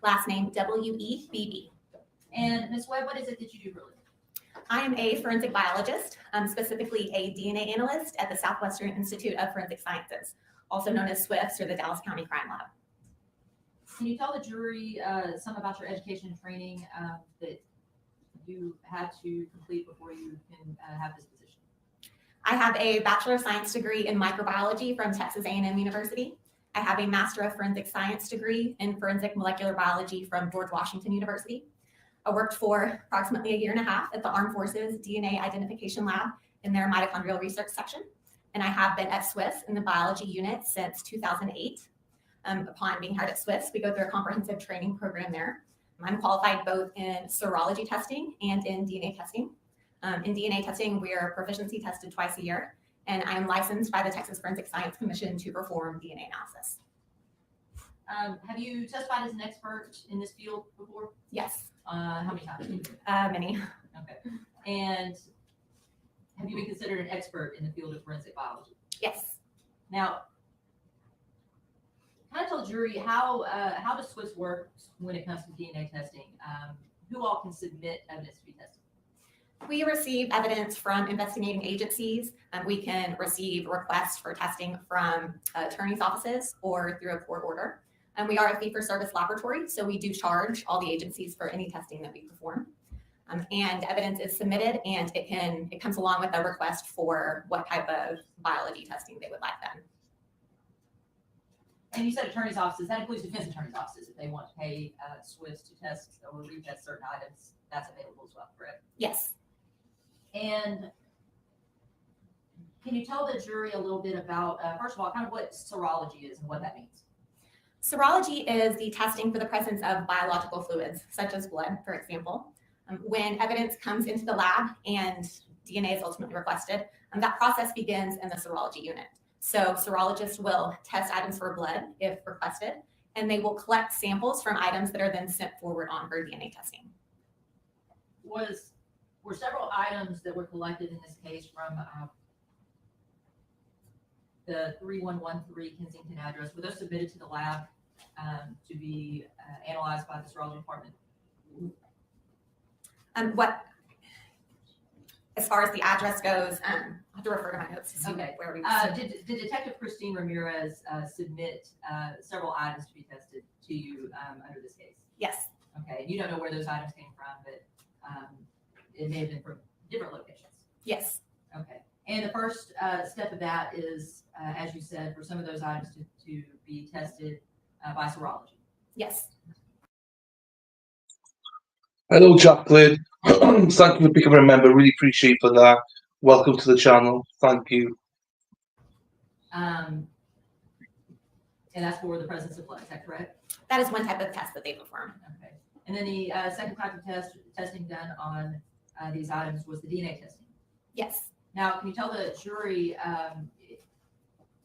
Speaker 6: last name Webb.
Speaker 2: And Ms. Webb, what is it that you do for a living?
Speaker 6: I am a forensic biologist, specifically a DNA analyst at the Southwestern Institute of Forensic Sciences, also known as SWIFT, or the Dallas County Crime Lab.
Speaker 2: Can you tell the jury some about your education and training that you had to complete before you can have this position?
Speaker 6: I have a Bachelor of Science degree in microbiology from Texas A&M University. I have a Master of Forensic Science degree in forensic molecular biology from George Washington University. I worked for approximately 1.5 years at the Armed Forces DNA Identification Lab in their mitochondrial research section. And I have been at SWIFT in the biology unit since 2008. Upon being hired at SWIFT, we go through a comprehensive training program there. I'm qualified both in serology testing and in DNA testing. In DNA testing, we are proficiency tested twice a year, and I am licensed by the Texas Forensic Science Commission to perform DNA analysis.
Speaker 2: Have you testified as an expert in this field before?
Speaker 6: Yes,
Speaker 2: How many times?
Speaker 6: many.
Speaker 2: Okay. And have you been considered an expert in the field of forensic biology?
Speaker 6: Yes.
Speaker 2: Now, can I tell the jury how does SWIFT work when it comes to DNA testing? Who all can submit evidence to be tested?
Speaker 6: We receive evidence from investigating agencies. We can receive requests for testing from attorneys' offices or through a court order. And we are a fee-for-service laboratory, so we do charge all the agencies for any testing that we perform. And evidence is submitted, and it comes along with a request for what type of biology testing they would like done.
Speaker 2: And you said attorney's offices, that includes defense attorney's offices. If they want to pay SWIFT to test or retest certain items, that's available as well, correct?
Speaker 6: Yes.
Speaker 2: And can you tell the jury a little bit about, first of all, kind of what serology is and what that means?
Speaker 6: Serology is the testing for the presence of biological fluids, such as blood, for example. When evidence comes into the lab and DNA is ultimately requested, that process begins in the serology unit. So serologists will test items for blood if requested, and they will collect samples from items that are then sent forward on for DNA testing.
Speaker 2: Were several items that were collected in this case from the 3113 Kensington address, were those submitted to the lab to be analyzed by the serology department?
Speaker 6: As far as the address goes, I have to refer to my notes to see
Speaker 2: Okay.
Speaker 6: where we
Speaker 2: Did Detective Christine Ramirez submit several items to be tested to you under this case?
Speaker 6: Yes.
Speaker 2: Okay, you don't know where those items came from, but it may have been from different locations.
Speaker 6: Yes.
Speaker 2: Okay, and the first step of that is, as you said, for some of those items to be tested by serology.
Speaker 6: Yes.
Speaker 1: Hello, Jacqueline. Thank you for becoming a member. Really appreciate for that. Welcome to the channel. Thank you.
Speaker 2: And that's for the presence of blood, is that correct?
Speaker 6: That is one type of test that they perform.
Speaker 2: Okay. And then the second type of testing done on these items was the DNA testing.
Speaker 6: Yes.
Speaker 2: Now, can you tell the jury,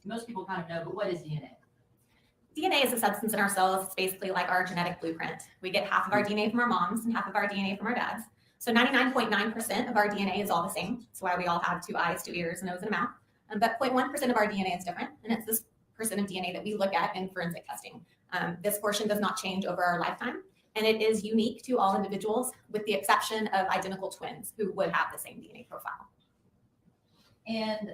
Speaker 2: most people kind of know, but what is DNA?
Speaker 7: DNA is a substance in our cells. It's basically like our genetic blueprint. We get half of our DNA from our moms and half of our DNA from our dads. So 99.9% of our DNA is all the same. That's why we all have 2 eyes, 2 ears, a nose, and a mouth. But 0.1% of our DNA is different, and it's this percent of DNA that we look at in forensic testing. This portion does not change over our lifetime, and it is unique to all individuals with the exception of identical twins who would have the same DNA profile.
Speaker 2: And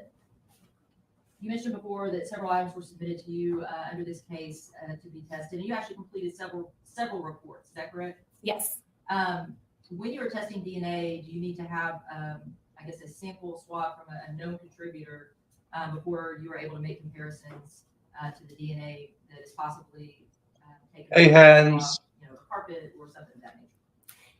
Speaker 2: you mentioned before that several items were submitted to you under this case to be tested, and you actually completed several reports. Is that correct?
Speaker 7: Yes.
Speaker 2: When you were testing DNA, do you need to have, I guess, a sample swab from a known contributor before you were able to make comparisons to the DNA that is possibly taken
Speaker 1: Hey,
Speaker 2: from,
Speaker 1: hands.
Speaker 2: the carpet or something of that nature?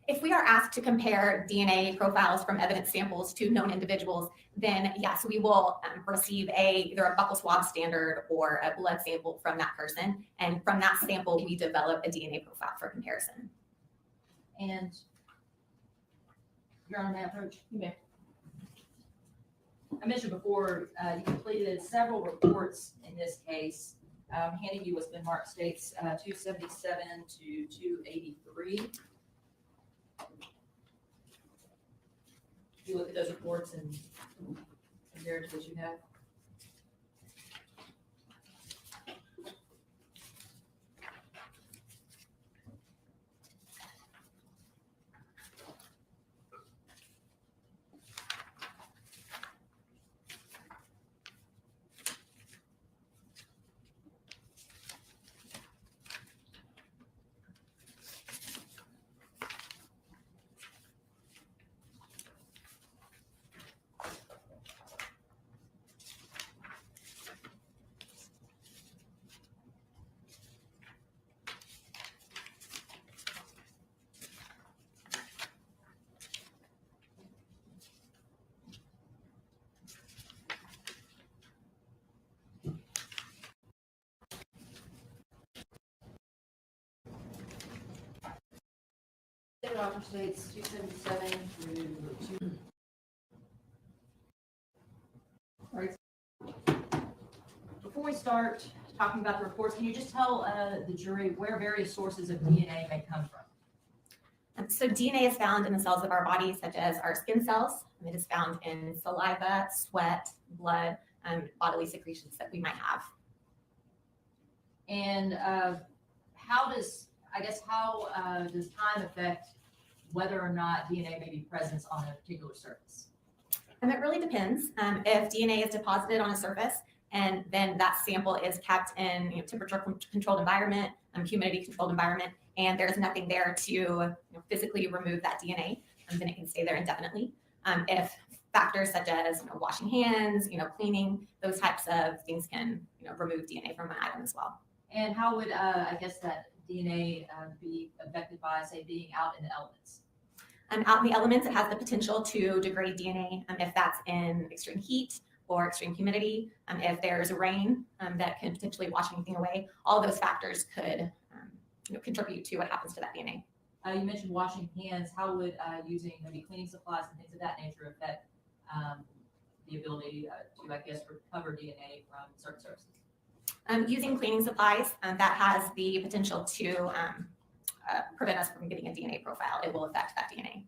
Speaker 7: If we are asked to compare DNA profiles from evidence samples to known individuals, then yes, we will receive either a buccal swab standard or a blood sample from that person. And from that sample, we develop a DNA profile for comparison.
Speaker 2: And you're on that approach?
Speaker 4: You may.
Speaker 2: I mentioned before, you completed several reports in this case. Handing you what's been marked states 277 to 283. You look at those reports and compare it to what you have. State author states 277 through 2. All right. Before we start talking about the reports, can you just tell the jury where various sources of DNA may come from?
Speaker 7: So DNA is found in the cells of our body, such as our skin cells. And it is found in saliva, sweat, blood, bodily secretions that we might have.
Speaker 2: And how does time affect whether or not DNA may be present on a particular surface?
Speaker 7: And it really depends. If DNA is deposited on a surface and then that sample is kept in temperature controlled environment, humidity controlled environment, and there's nothing there to physically remove that DNA, then it can stay there indefinitely. If factors such as washing hands, cleaning, those types of things can remove DNA from an item as well.
Speaker 2: And how would that DNA be affected by, say, being out in the elements?
Speaker 7: Out in the elements, it has the potential to degrade DNA if that's in extreme heat or extreme humidity. If there's rain that can potentially wash anything away, all those factors could contribute to what happens to that DNA.
Speaker 2: You mentioned washing hands. How would using maybe cleaning supplies and things of that nature affect the ability to, recover DNA from certain surfaces?
Speaker 7: Using cleaning supplies, that has the potential to prevent us from getting a DNA profile. It will affect that DNA.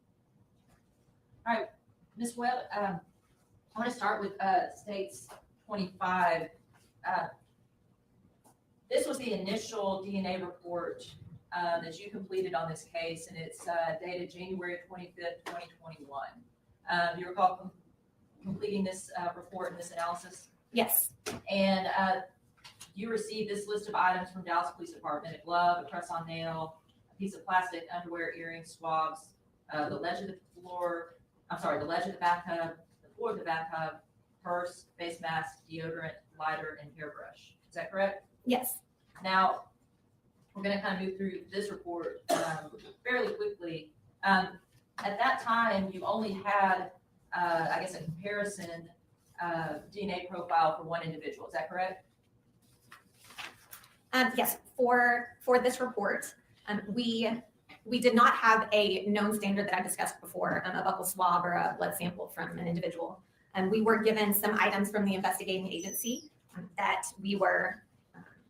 Speaker 2: All right, Ms. Webb, I want to start with states 25. This was the initial DNA report that you completed on this case, and it's dated January 25th, 2021. You recall completing this report and this analysis?
Speaker 7: Yes.
Speaker 2: And you received this list of items from Dallas Police Department: a glove, a press-on nail, a piece of plastic underwear, earrings, swabs, the ledge of the bathtub, the floor of the bathtub, purse, face mask, deodorant, lighter, and hairbrush. Is that correct?
Speaker 7: Yes.
Speaker 2: Now, we're going to kind of move through this report fairly quickly. At that time, you only had, a comparison DNA profile for one individual. Is that correct?
Speaker 7: Yes. For this report, we did not have a known standard that I discussed before, a buccal swab or a blood sample from an individual. And we were given some items from the investigating agency that we were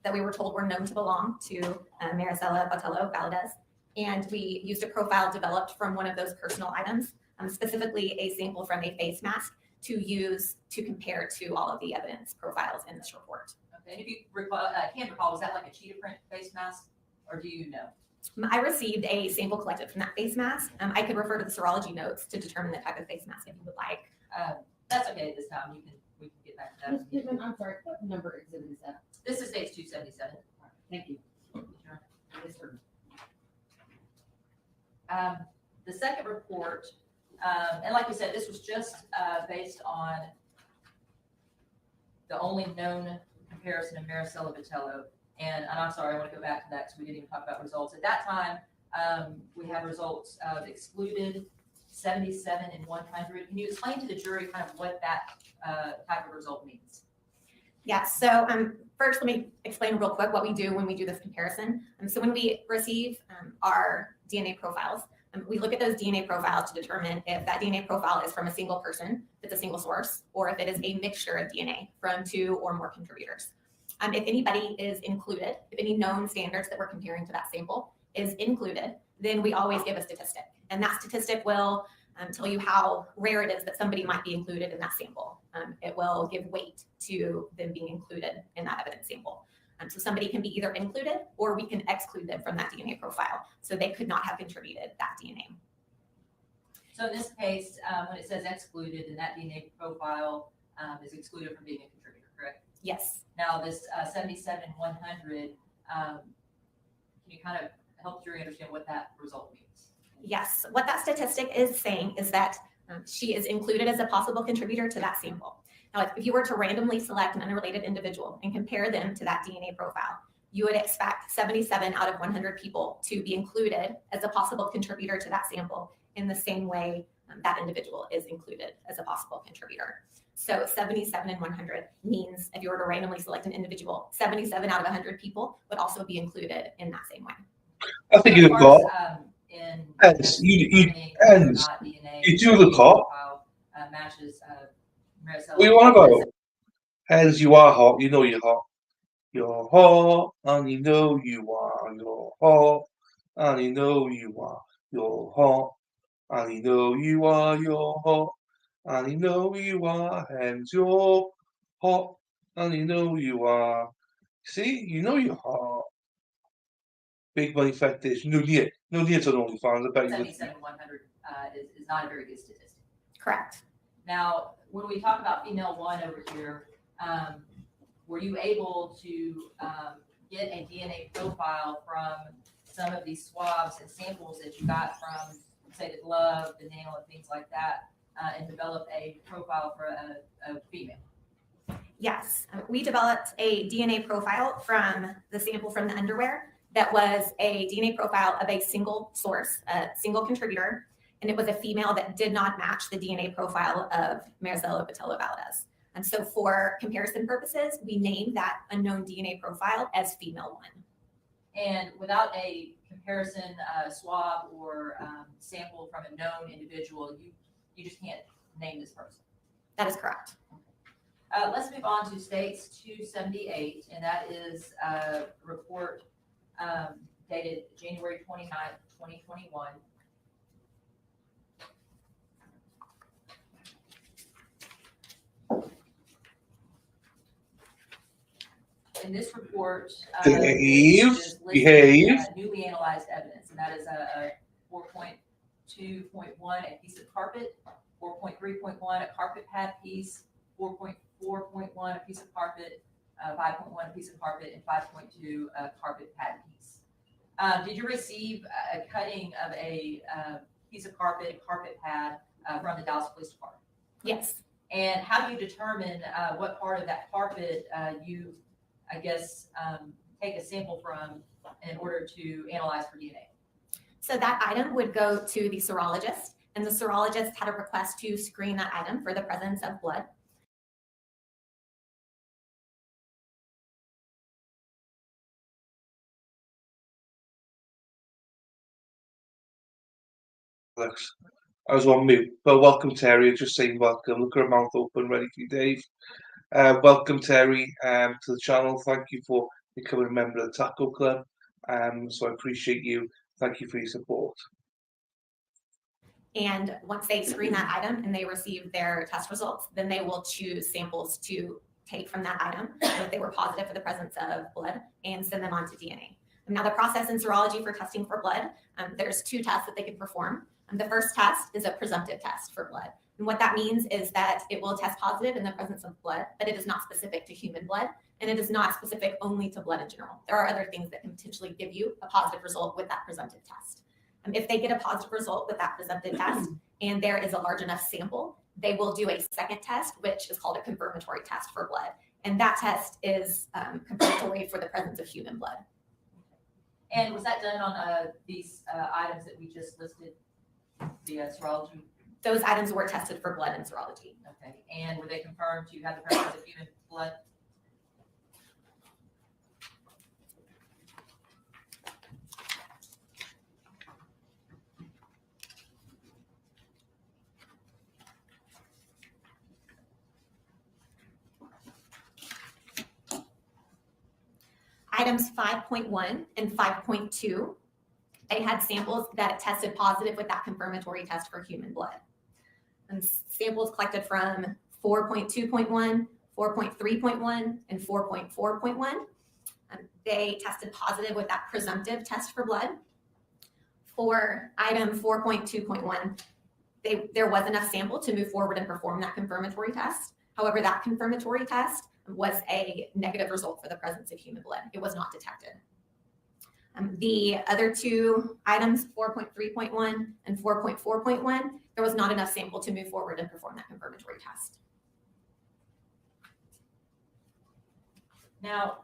Speaker 7: that we were told were known to belong to Marisela Botello Valdez. And we used a profile developed from one of those personal items, specifically a sample from a face mask, to use to compare to all of the evidence profiles in this report.
Speaker 2: Okay, and if you recall, can't recall, was that like a cheetah print face mask, or do you know?
Speaker 7: I received a sample collected from that face mask. I could refer to the serology notes to determine the type of face mask if you would like.
Speaker 2: That's okay at this time. We can get back to
Speaker 4: Ms.
Speaker 2: that.
Speaker 4: Pittman, I'm sorry, what number exhibit is that?
Speaker 2: This is stage 277.
Speaker 4: Thank you. Yes, sir.
Speaker 2: The second report, and like we said, this was just based on the only known comparison of Marisela Botello. And I'm sorry, I want to go back to that because we didn't even talk about results. At that time, we had results of excluded 77 and 100. Can you explain to the jury kind of what that type of result means?
Speaker 7: Yeah, so first let me explain real quick what we do when we do this comparison. So when we receive our DNA profiles, we look at those DNA profiles to determine if that DNA profile is from a single person, if it's a single source, or if it is a mixture of DNA from 2 or more contributors. If anybody is included, if any known standards that we're comparing to that sample is included, then we always give a statistic. And that statistic will tell you how rare it is that somebody might be included in that sample. It will give weight to them being included in that evidence sample. So somebody can be either included or we can exclude them from that DNA profile. So they could not have contributed that DNA.
Speaker 2: So in this case, when it says excluded, then that DNA profile is excluded from being a contributor, correct?
Speaker 7: Yes.
Speaker 2: Now this 77 and 100, can you kind of help the jury understand what that result means?
Speaker 7: Yes. What that statistic is saying is that she is included as a possible contributor to that sample. Now, if you were to randomly select an unrelated individual and compare them to that DNA profile, you would expect 77 out of 100 people to be included as a possible contributor to that sample in the same way that individual is included as a possible contributor. So 77 and 100 means if you were to randomly select an individual, 77 out of 100 people would also be included in that same way.
Speaker 1: I think you've got.
Speaker 2: Hence,
Speaker 1: you do look hot.
Speaker 2: Matches Marisela.
Speaker 1: What do you want about? Hence, you are hot. You know you're hot. You're hot, and you know you are. You're hot, and you know you are. You're hot, and you know you are. You're hot, and you know you are. Hence, you're hot, and you know you are. See, you know you're hot. Big money fetish. No need to OnlyFans. I bet you.
Speaker 2: 77 100 is not a very good statistic.
Speaker 7: Correct.
Speaker 2: Now, when we talk about female 1 over here, were you able to get a DNA profile from some of these swabs and samples that you got from, say, the glove, the nail, and things like that, and develop a profile for a female?
Speaker 7: Yes, we developed a DNA profile from the sample from the underwear that was a DNA profile of a single source, a single contributor, and it was a female that did not match the DNA profile of Marisela Botello Valdez. And so for comparison purposes, we named that unknown DNA profile as female 1.
Speaker 2: And without a comparison swab or sample from a known individual, you just can't name this person.
Speaker 7: That is correct.
Speaker 2: Let's move on to States 278, and that is a report dated January 29th, 2021. In this report,
Speaker 1: behave.
Speaker 2: Newly analyzed evidence, and that is a 4.2.1, a piece of carpet, 4.3.1, a carpet pad piece, 4.4.1, a piece of carpet, 5.1, a piece of carpet, and 5.2, a carpet pad piece. Did you receive a cutting of a piece of carpet pad from the Dallas Police Department?
Speaker 7: Yes.
Speaker 2: And how do you determine what part of that carpet you, I guess, take a sample from in order to analyze for DNA?
Speaker 7: So that item would go to the serologist, and the serologist had a request to screen that item for the presence of blood.
Speaker 1: I was on mute, but welcome, Terry. Just saying welcome. Look at her mouth open, ready for you, Dave. Welcome, Terry, to the channel. Thank you for becoming a member of the Tackle Club. So I appreciate you. Thank you for your support.
Speaker 7: And once they screen that item and they receive their test results, then they will choose samples to take from that item if they were positive for the presence of blood and send them on to DNA. Now, the process in serology for testing for blood, there's 2 tests that they can perform. The first test is a presumptive test for blood. And what that means is that it will test positive in the presence of blood, but it is not specific to human blood, and it is not specific only to blood in general. There are other things that can potentially give you a positive result with that presumptive test. If they get a positive result with that presumptive test and there is a large enough sample, they will do a second test, which is called a confirmatory test for blood. And that test is confirmatory for the presence of human blood.
Speaker 2: And was that done on these items that we just listed, the serology?
Speaker 7: Those items were tested for blood and serology.
Speaker 2: Okay, and were they confirmed to have the presence of human blood?
Speaker 7: Items 5.1 and 5.2, they had samples that tested positive with that confirmatory test for human blood. And samples collected from 4.2.1, 4.3.1, and 4.4.1. They tested positive with that presumptive test for blood. For item 4.2.1, there was enough sample to move forward and perform that confirmatory test. However, that confirmatory test was a negative result for the presence of human blood. It was not detected. The other 2 items, 4.3.1 and 4.4.1, there was not enough sample to move forward and perform that confirmatory test.
Speaker 2: Now,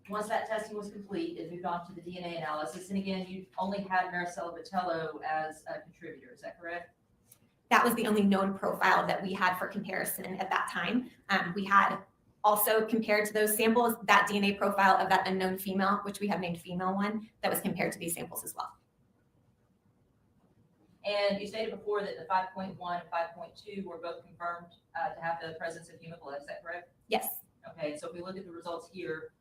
Speaker 2: once that testing was complete, it moved on to the DNA analysis. And again, you only had Marisela Botello as a contributor, is that correct?
Speaker 7: That was the only known profile that we had for comparison at that time. We had also compared to those samples, that DNA profile of that unknown female, which we have named female 1, that was compared to these samples as well.
Speaker 2: And you stated before that the 5.1 and 5.2 were both confirmed to have the presence of human blood, is that correct?
Speaker 7: Yes.
Speaker 2: Okay, so if we look at the results here,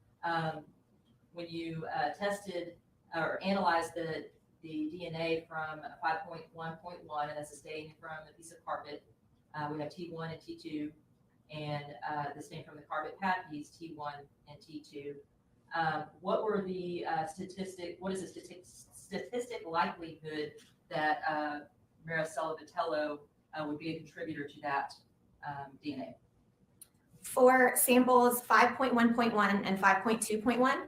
Speaker 2: when you tested or analyzed the DNA from 5.1.1, and that's a stain from the piece of carpet, we have T1 and T2, and the stain from the carpet pad piece, T1 and T2. What were the what is the statistic likelihood that Marisela Botello would be a contributor to that DNA?
Speaker 7: For samples 5.1.1 and 5.2.1,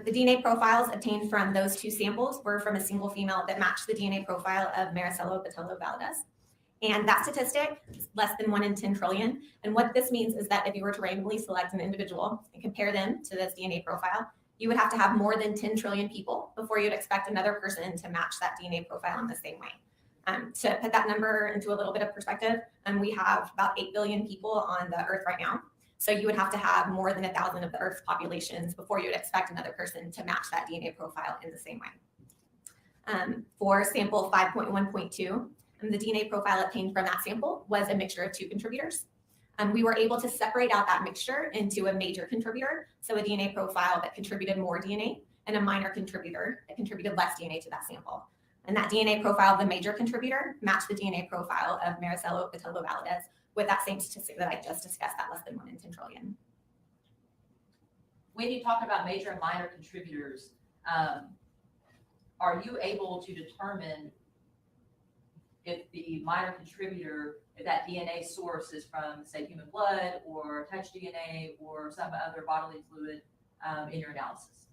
Speaker 7: the DNA profiles obtained from those 2 samples were from a single female that matched the DNA profile of Marisela Botello Valdez. And that statistic is less than 1 in 10 trillion. And what this means is that if you were to randomly select an individual and compare them to this DNA profile, you would have to have more than 10 trillion people before you'd expect another person to match that DNA profile in the same way. To put that number into a little bit of perspective, we have about 8 billion people on the earth right now. So you would have to have more than 1,000 of the Earth's populations before you would expect another person to match that DNA profile in the same way. For sample 5.1.2, the DNA profile obtained from that sample was a mixture of 2 contributors. We were able to separate out that mixture into a major contributor, so a DNA profile that contributed more DNA, and a minor contributor that contributed less DNA to that sample. And that DNA profile of the major contributor matched the DNA profile of Marisela Botello Valdez with that same statistic that I just discussed, that less than 1 in 10 trillion.
Speaker 2: When you talk about major and minor contributors, are you able to determine if the minor contributor, if that DNA source is from, say, human blood or touch DNA or some other bodily fluid in your analysis?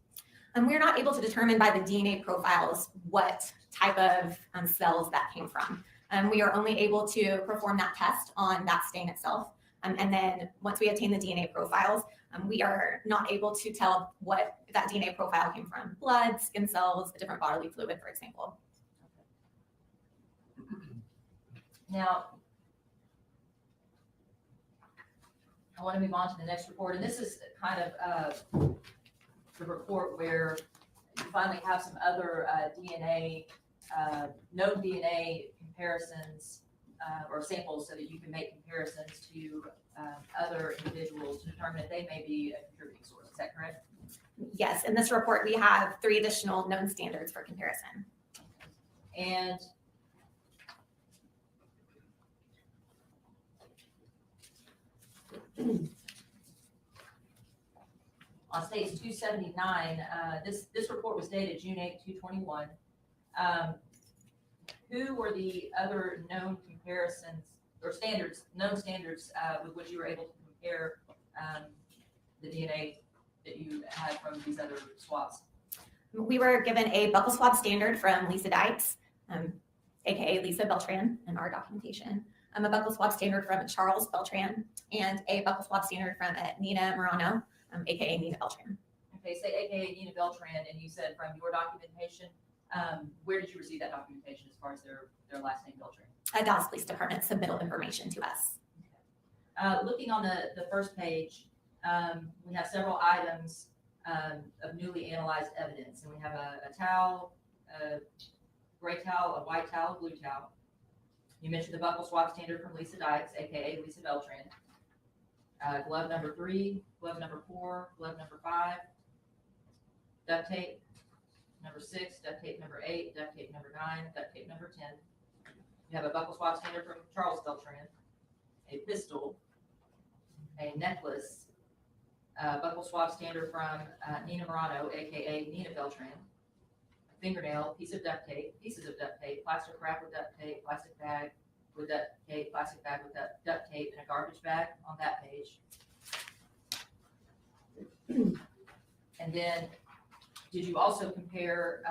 Speaker 7: And we're not able to determine by the DNA profiles what type of cells that came from. We are only able to perform that test on that stain itself. And then once we obtain the DNA profiles, we are not able to tell what that DNA profile came from. Blood, skin cells, a different bodily fluid, for example.
Speaker 2: Now, I want to move on to the next report, and this is kind of the report where you finally have some other DNA, known DNA comparisons or samples so that you can make comparisons to other individuals to determine if they may be a contributing source. Is that correct?
Speaker 7: Yes, in this report, we have 3 additional known standards for comparison.
Speaker 2: And on stage 279, this report was dated June 8, 2021. Who were the other known comparisons or known standards with which you were able to compare the DNA that you had from these other swabs?
Speaker 7: We were given a buccal swab standard from Lisa Dykes, aka Lisa Beltran in our documentation, a buccal swab standard from Charles Beltran, and a buccal swab standard from Nina Morano, aka Nina Beltran.
Speaker 2: Okay, say aka Nina Beltran, and you said from your documentation, where did you receive that documentation as far as their last name Beltran?
Speaker 7: Dallas Police Department submittal information to us.
Speaker 2: Looking on the first page, we have several items of newly analyzed evidence, and we have a towel, a gray towel, a white towel, a blue towel. You mentioned the buccal swab standard from Lisa Dykes, aka Lisa Beltran. Glove number 3, glove number 4, glove number 5, duct tape number 6, duct tape number 8, duct tape number 9, duct tape number 10. You have a buccal swab standard from Charles Beltran, a pistol, a necklace, buccal swab standard from Nina Morano, aka Nina Beltran, a fingernail, piece of duct tape, pieces of duct tape, plastic wrap with duct tape, plastic bag with duct tape, plastic bag with duct tape, and a garbage bag on that page. And then, did you also compare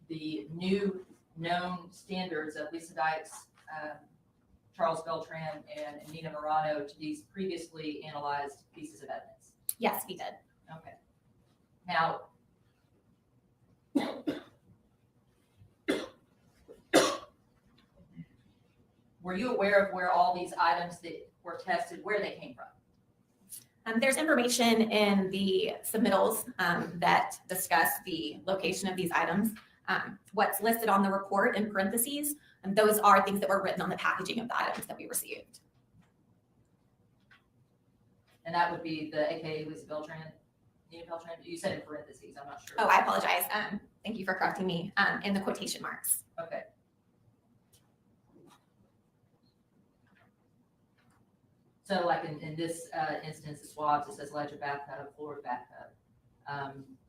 Speaker 2: the new known standards of Lisa Dykes, Charles Beltran, and Nina Morano to these previously analyzed pieces of evidence?
Speaker 7: Yes, we did.
Speaker 2: Okay. Now, were you aware of where all these items that were tested, where they came from?
Speaker 7: There's information in the submittals that discuss the location of these items. What's listed on the report in parentheses, and those are things that were written on the packaging of the items that we received.
Speaker 2: And that would be the AKA Lisa Beltran, Nina Beltran. You said in parentheses, I'm not sure.
Speaker 7: Oh, I apologize. Thank you for correcting me in the quotation marks.
Speaker 2: Okay. So like in this instance, the swabs, it says ledger bathtub, floor bathtub.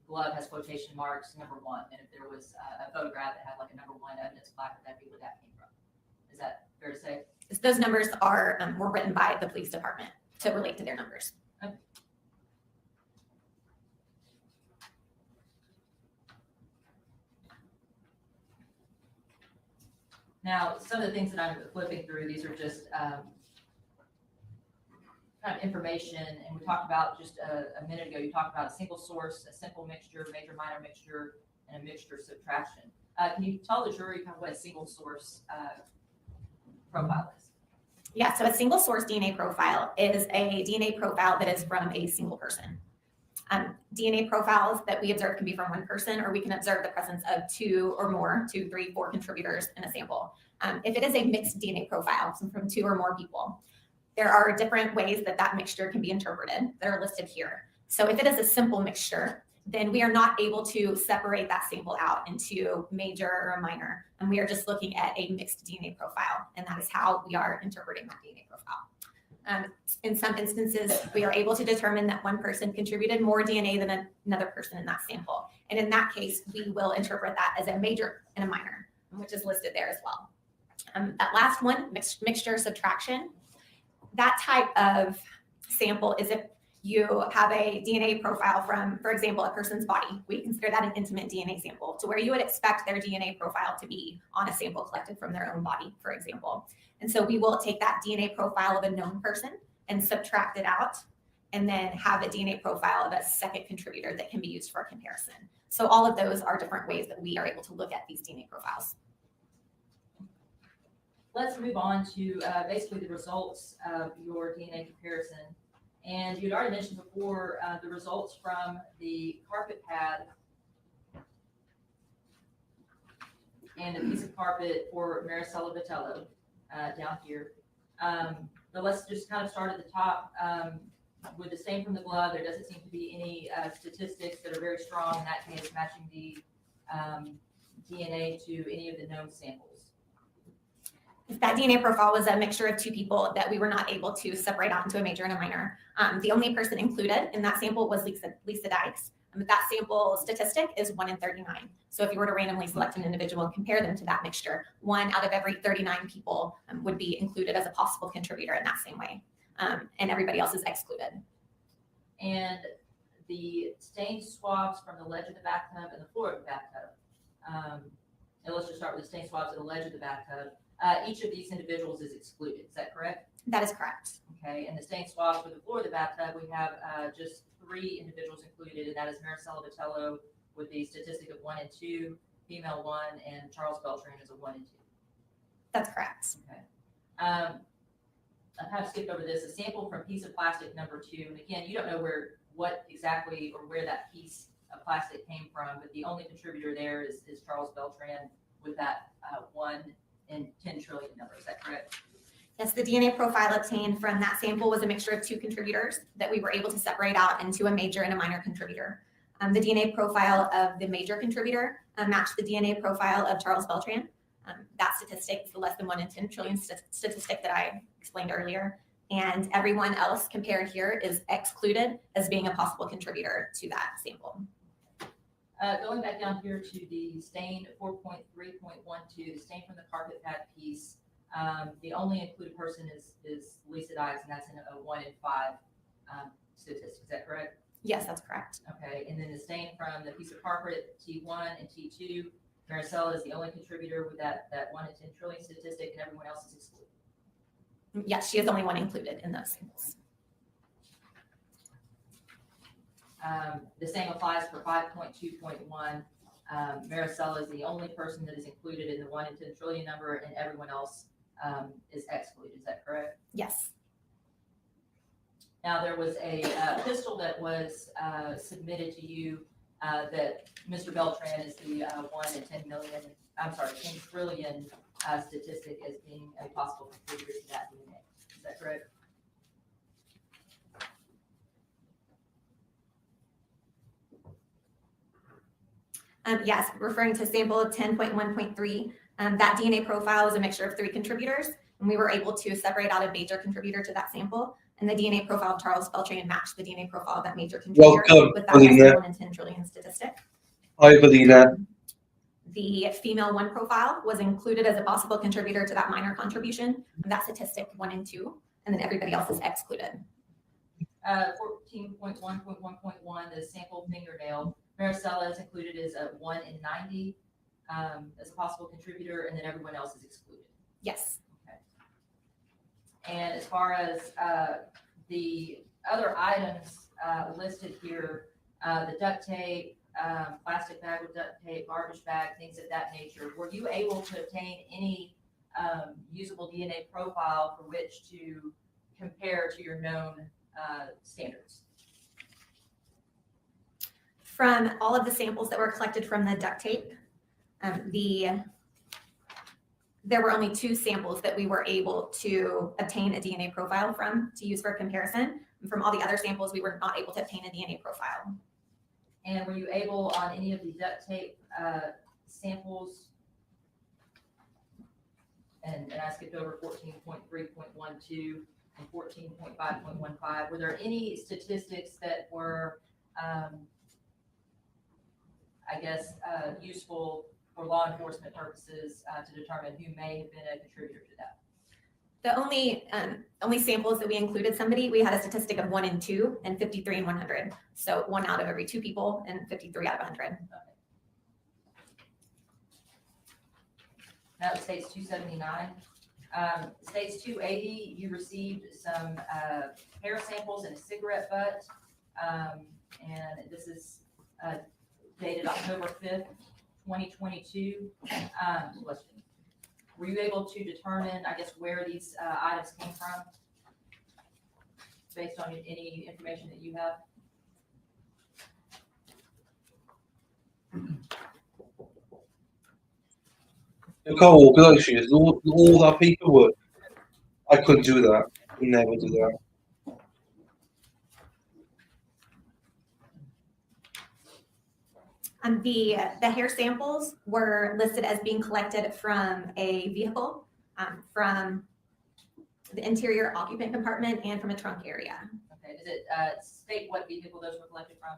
Speaker 2: Glove has quotation marks, number 1. And if there was a photograph that had like a number 1 evidence placard, that'd be where that came from. Is that fair to say?
Speaker 7: Those numbers were written by the police department to relate to their numbers.
Speaker 2: Okay. Now, some of the things that I'm flipping through, these are just kind of information, and we talked about just a minute ago, you talked about a single source, a simple mixture, major minor mixture, and a mixture subtraction. Can you tell the jury kind of what a single source profile is?
Speaker 7: Yeah, so a single source DNA profile is a DNA profile that is from a single person. DNA profiles that we observe can be from one person, or we can observe the presence of 2 or more, 2, 3, 4 contributors in a sample. If it is a mixed DNA profile, so from 2 or more people, there are different ways that that mixture can be interpreted that are listed here. So if it is a simple mixture, then we are not able to separate that sample out into major or a minor. And we are just looking at a mixed DNA profile. And that is how we are interpreting that DNA profile. In some instances, we are able to determine that one person contributed more DNA than another person in that sample. And in that case, we will interpret that as a major and a minor, which is listed there as well. That last one, mixture subtraction, that type of sample is if you have a DNA profile from, for example, a person's body. We consider that an intimate DNA sample, to where you would expect their DNA profile to be on a sample collected from their own body, for example. And so we will take that DNA profile of a known person and subtract it out, and then have a DNA profile of a second contributor that can be used for comparison. So all of those are different ways that we are able to look at these DNA profiles.
Speaker 2: Let's move on to basically the results of your DNA comparison. And you'd already mentioned before the results from the carpet pad and the piece of carpet for Marisela Botello down here. But let's just kind of start at the top. with the stain from the glove, there doesn't seem to be any statistics that are very strong in that case matching the DNA to any of the known samples.
Speaker 7: If that DNA profile was a mixture of two people that we were not able to separate out into a major and a minor, the only person included in that sample was Lisa Dykes. But that sample statistic is 1 in 39. So if you were to randomly select an individual and compare them to that mixture, 1 out of every 39 people would be included as a possible contributor in that same way. And everybody else is excluded.
Speaker 2: And the stain swabs from the ledge of the bathtub and the floor of the bathtub. And let's just start with the stain swabs at the ledge of the bathtub. Each of these individuals is excluded. Is that correct?
Speaker 7: That is correct.
Speaker 2: Okay. And the stain swabs for the floor of the bathtub, we have just 3 individuals included, and that is Marisela Botello with the statistic of 1 and 2, female 1, and Charles Beltran is a 1 and 2.
Speaker 7: That's correct.
Speaker 2: Okay. I kind of skipped over this. A sample from piece of plastic number 2, and again, you don't know what exactly or where that piece of plastic came from, but the only contributor there is Charles Beltran with that 1 in 10 trillion number. Is that correct?
Speaker 7: Yes, the DNA profile obtained from that sample was a mixture of 2 contributors that we were able to separate out into a major and a minor contributor. The DNA profile of the major contributor matched the DNA profile of Charles Beltran. That statistic is the less than 1 in 10 trillion statistic that I explained earlier. And everyone else compared here is excluded as being a possible contributor to that sample.
Speaker 2: Going back down here to the stain 4.3.12, the stain from the carpet pad piece, the only included person is Lisa Dykes, and that's in a 1 in 5 statistic. Is that correct?
Speaker 7: Yes, that's correct.
Speaker 2: Okay, and then the stain from the piece of carpet T1 and T2, Marisela is the only contributor with that 1 in 10 trillion statistic, and everyone else is excluded.
Speaker 7: Yes, she is the only one included in those samples.
Speaker 2: The same applies for 5.2.1. Marisela is the only person that is included in the 1 in 10 trillion number, and everyone else is excluded. Is that correct?
Speaker 7: Yes.
Speaker 2: Now, there was a pistol that was submitted to you that Mr. Beltran is the 1 in 10 trillion statistic as being a possible contributor to that DNA. Is that correct?
Speaker 7: Yes, referring to sample 10.1.3, that DNA profile is a mixture of 3 contributors, and we were able to separate out a major contributor to that sample. And the DNA profile of Charles Beltran matched the DNA profile of that major contributor with that 1 in 10 trillion statistic.
Speaker 1: Hi, Belina.
Speaker 7: The female 1 profile was included as a possible contributor to that minor contribution, and that statistic 1 and 2, and then everybody else is excluded.
Speaker 2: 14.1.1.1, the sample fingernail. Marisela is included as a 1 in 90 as a possible contributor, and then everyone else is excluded.
Speaker 7: Yes.
Speaker 2: Okay. And as far as the other items listed here, the duct tape, plastic bag with duct tape, garbage bag, things of that nature, were you able to obtain any usable DNA profile for which to compare to your known standards?
Speaker 7: From all of the samples that were collected from the duct tape, there were only 2 samples that we were able to obtain a DNA profile from to use for comparison. And from all the other samples, we were not able to obtain a DNA profile.
Speaker 2: And were you able on any of the duct tape samples, and I skipped over 14.3.12 and 14.5.15, were there any statistics that were useful for law enforcement purposes to determine who may have been a contributor to that?
Speaker 7: The only samples that we included somebody, we had a statistic of 1 in 2 and 53 in 100. So 1 out of every 2 people and 53 out of 100.
Speaker 2: Okay. Now it states 279. States 280, you received some hair samples and a cigarette butt. And this is dated October 5th, 2022. Were you able to determine, where these items came from based on any information that you have?
Speaker 1: Look how organised she is. All that paperwork. I couldn't do that. Could never do that.
Speaker 7: The hair samples were listed as being collected from a vehicle, from the interior occupant compartment, and from a trunk area.
Speaker 2: Okay, does it state what vehicle those were collected from?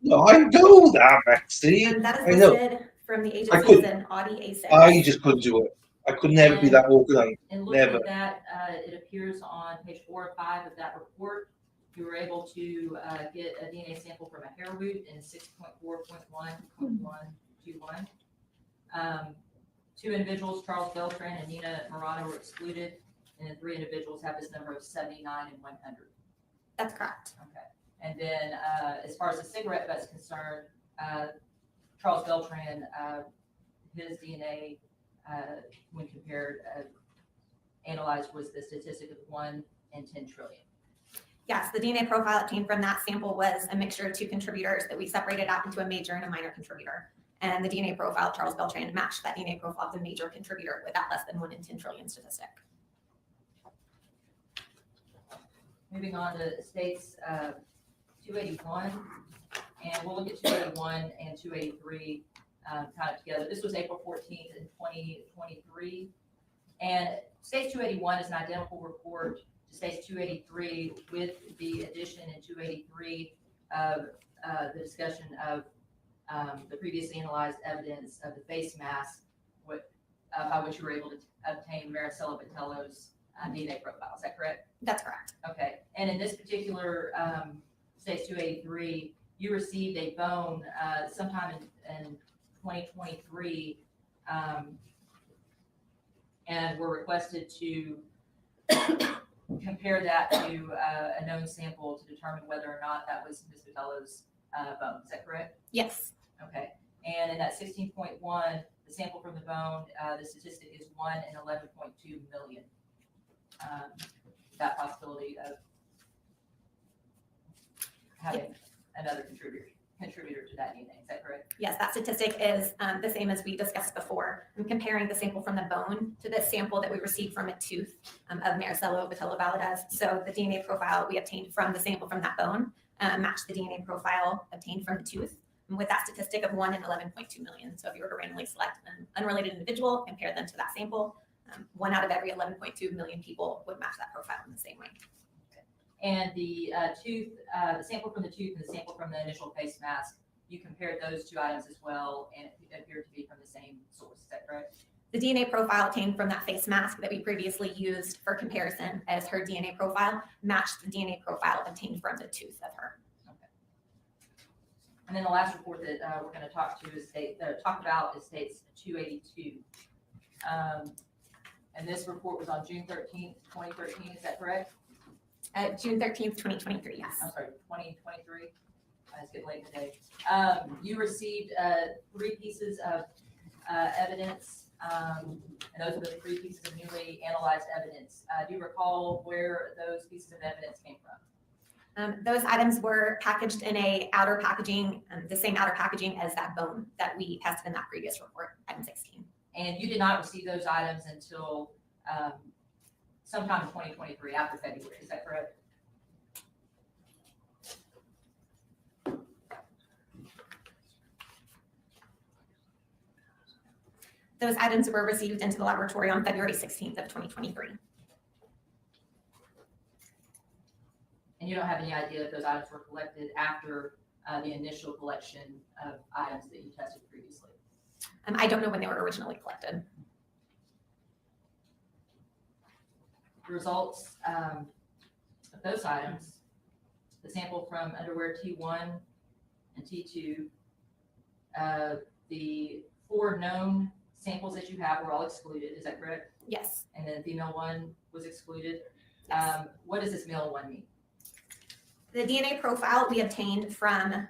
Speaker 1: No, I know that, Maxie.
Speaker 7: And that
Speaker 1: I
Speaker 7: is
Speaker 1: know.
Speaker 7: listed from the
Speaker 1: I
Speaker 7: agency
Speaker 1: could-
Speaker 7: as an Audi A6.
Speaker 1: I just couldn't do it. I could never be that organized.
Speaker 2: And looking
Speaker 1: Never.
Speaker 2: at that, it appears on page 4 or 5 of that report, you were able to get a DNA sample from a hair root in 6.4.1.121. 2 individuals, Charles Beltran and Nina Morano, were excluded, and then 3 individuals have this number of 79 and 100.
Speaker 7: That's correct.
Speaker 2: Okay. And then as far as the cigarette butt is concerned, Charles Beltran, his DNA, when compared, analyzed, was the statistic of 1 in 10 trillion.
Speaker 7: Yes, the DNA profile obtained from that sample was a mixture of 2 contributors that we separated out into a major and a minor contributor. And the DNA profile of Charles Beltran matched that DNA profile of the major contributor with that less than 1 in 10 trillion statistic.
Speaker 2: Moving on to states 281, and we'll look at 281 and 283 kind of together. This was April 14th in 2023, and states 281 is an identical report to states 283 with the addition in 283 of the discussion of the previously analyzed evidence of the face mask, by which you were able to obtain Marisela Botello's DNA profile. Is that correct?
Speaker 7: That's correct.
Speaker 2: Okay, and in this particular Stage 283, you received a bone sometime in 2023 and were requested to compare that to a known sample to determine whether or not that was Ms. Botello's bone. Is that correct?
Speaker 7: Yes.
Speaker 2: Okay, and in that 16.1, the sample from the bone, the statistic is 1 in 11.2 million. That possibility of having another contributor to that DNA. Is that correct?
Speaker 7: Yes, that statistic is the same as we discussed before. I'm comparing the sample from the bone to the sample that we received from a tooth of Marisela Botello Valadez. So the DNA profile we obtained from the sample from that bone matched the DNA profile obtained from the tooth with that statistic of 1 in 11.2 million. So if you were to randomly select an unrelated individual, compare them to that sample, 1 out of every 11.2 million people would match that profile in the same way.
Speaker 2: And the tooth, the sample from the tooth and the sample from the initial face mask, you compared those 2 items as well, and it appeared to be from the same source. Is that correct?
Speaker 7: The DNA profile obtained from that face mask that we previously used for comparison as her DNA profile matched the DNA profile obtained from the tooth of her.
Speaker 2: Okay. And then the last report that we're going to talk about is states 282. And this report was on June 13th, 2013. Is that correct?
Speaker 7: June 13th, 2023, yes.
Speaker 2: I'm sorry, 2023. It's getting late in the day. You received 3 pieces of evidence, and those are the 3 pieces of newly analyzed evidence. Do you recall where those pieces of evidence came from?
Speaker 7: Those items were packaged in a outer packaging, the same outer packaging as that bone that we tested in that previous report, item 16.
Speaker 2: And you did not receive those items until sometime in 2023, after February. Is that correct?
Speaker 7: Those items were received into the laboratory on February 16th of 2023.
Speaker 2: And you don't have any idea if those items were collected after the initial collection of items that you tested previously?
Speaker 7: I don't know when they were originally collected.
Speaker 2: The results of those items, the sample from underwear T1 and T2, the 4 known samples that you have were all excluded. Is that correct?
Speaker 7: Yes.
Speaker 2: And then female 1 was excluded.
Speaker 7: Yes.
Speaker 2: What does this male 1 mean?
Speaker 7: The DNA profile we obtained from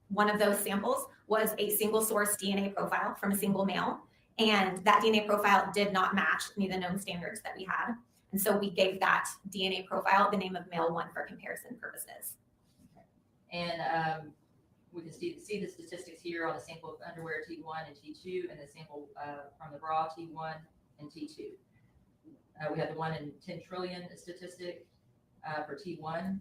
Speaker 7: one of those samples was a single source DNA profile from a single male. And that DNA profile did not match any of the known standards that we had. And so we gave that DNA profile the name of male 1 for comparison purposes.
Speaker 2: And we can see the statistics here on the sample of underwear T1 and T2, and the sample from the bra T1 and T2. We have the 1 in 10 trillion statistic for T1.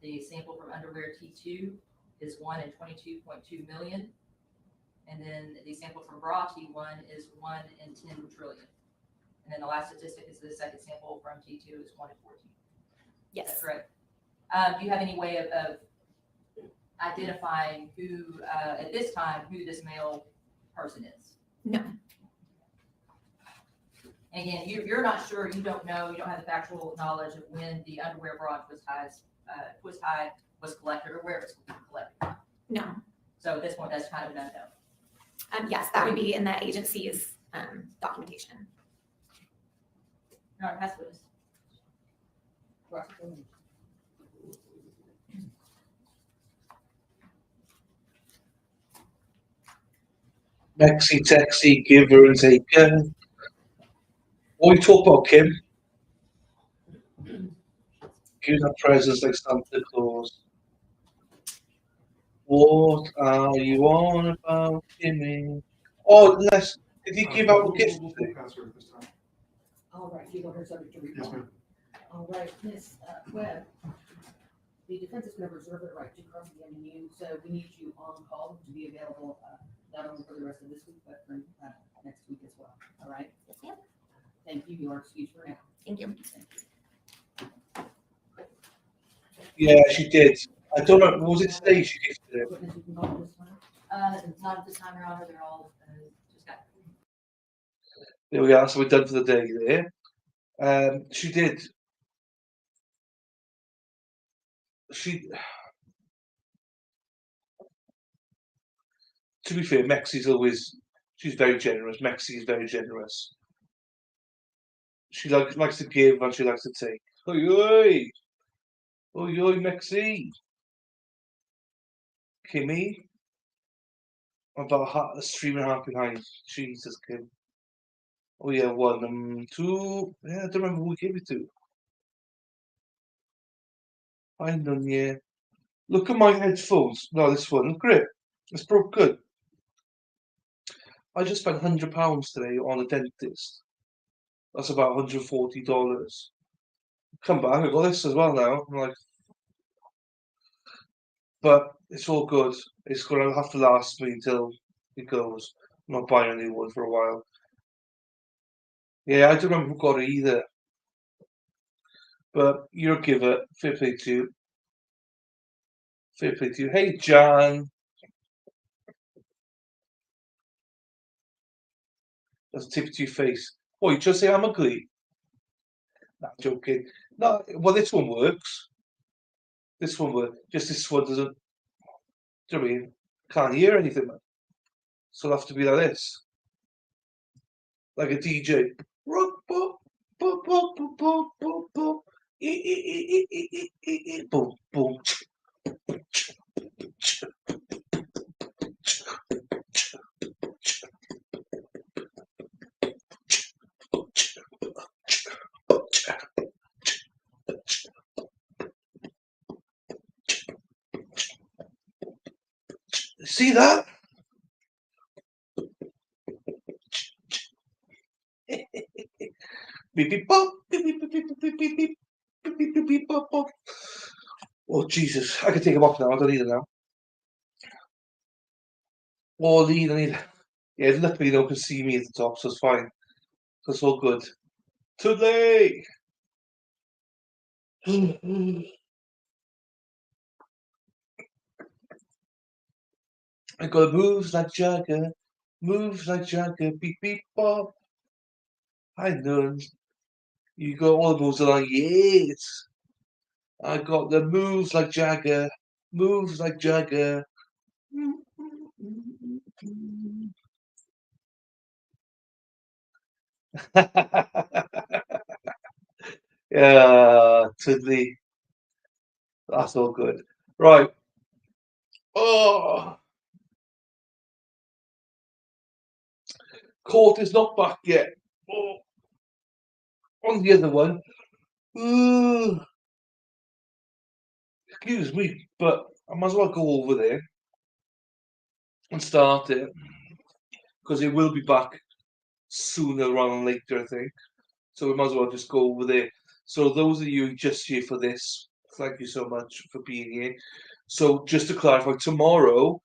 Speaker 2: The sample from underwear T2 is 1 in 22.2 million. And then the sample from bra T1 is 1 in 10 trillion. And then the last statistic is the second sample from T2 is 1 in 14.
Speaker 7: Yes.
Speaker 2: That's right. Do you have any way of identifying who, at this time, who this male person is?
Speaker 7: No.
Speaker 2: And again, you're not sure, you don't know, you don't have the factual knowledge of when the underwear bra twist tie was collected or where it was collected.
Speaker 7: No.
Speaker 2: So at this point, that's kind of an unknown.
Speaker 7: Yes, that would be in the agency's documentation.
Speaker 2: All right, pass witness.
Speaker 1: Maxi, taxi, giver and taker. What we talk about, Kim? Giving her presents like Santa Claus. What are you on about, Kimmy? Oh, unless, did he give out a gift today?
Speaker 5: Pass her this time.
Speaker 4: All right, you want her subject to
Speaker 5: Yes,
Speaker 4: recall?
Speaker 5: ma'am.
Speaker 4: All right, Ms. Webb, the defense is going to reserve the right to cross-examine you, so we need you on call to be available, not only for the rest of this week, but for next week as well, all right?
Speaker 7: Yes, ma'am.
Speaker 4: Thank you, you are excused for now.
Speaker 7: Thank you.
Speaker 1: Yeah, she did. I don't know, was it today she gifted it?
Speaker 4: Witness, you can call this time.
Speaker 2: Not at this time, Your Honor, they're all just got.
Speaker 1: There we are, so we're done for the day there. She did. To be fair, she's very generous. Mexi is very generous. She likes to give and she likes to take. Oi, oi! Oi, oi, Mexi! Kimmy? About a stream and a half behind. Jesus, Kim. Oh yeah, 1, 2. Yeah, I don't remember who we gave it to. I know, yeah. Look at my headphones. No, this one. Look at it. It's broke good. I just spent £100 today on a dentist. That's about $140. Come back, I got this as well now. I'm like, but it's all good. It's gonna have to last me until it goes. I'm not buying a new one for a while. Yeah, I don't remember who got it either. But you're a giver. Fair play to you. Fair play to you. Hey, John. That's a tip to your face. What, you just say I'm ugly? Nah, joking. No, well, this one works. This one works. Just this one doesn't. Do you know what I mean? Can't hear anything, man. So it'll have to be like this. Like a DJ. Boom, boom. See that? Beep beep bop, beep beep beep beep beep beep beep beep beep beep beep bop bop. Oh Jesus, I can take them off now. I don't need them now. Oh, I need. Yeah, luckily no one can see me at the top, so it's fine. So it's all good. Today. I got moves like Jagger, beep beep bop. I know. You got all the moves that like yes. I got the moves like Jagger, moves like Jagger. Yeah, Tudley. That's all good. Right. Oh, court is not back yet. Oh, On the other one, excuse me, but I might as well go over there and start it because it will be back sooner rather than later, I think. So we might as well just go over there. So those of you just here for this, thank you so much for being here. So just to clarify, tomorrow,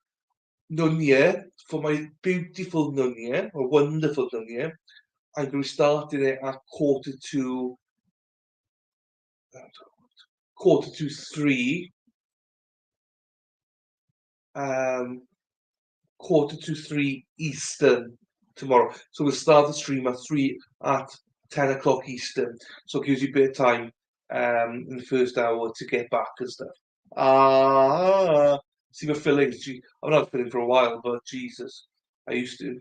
Speaker 1: Nunya, for my beautiful Nunya, or wonderful Nunya, I'm going to be starting it at quarter to 3. Quarter to 3 Eastern tomorrow. So we'll start the stream at 10 o'clock Eastern. So it gives you a bit of time in the first hour to get back and stuff. See my fillings. I'm not filling for a while, but Jesus, I used to.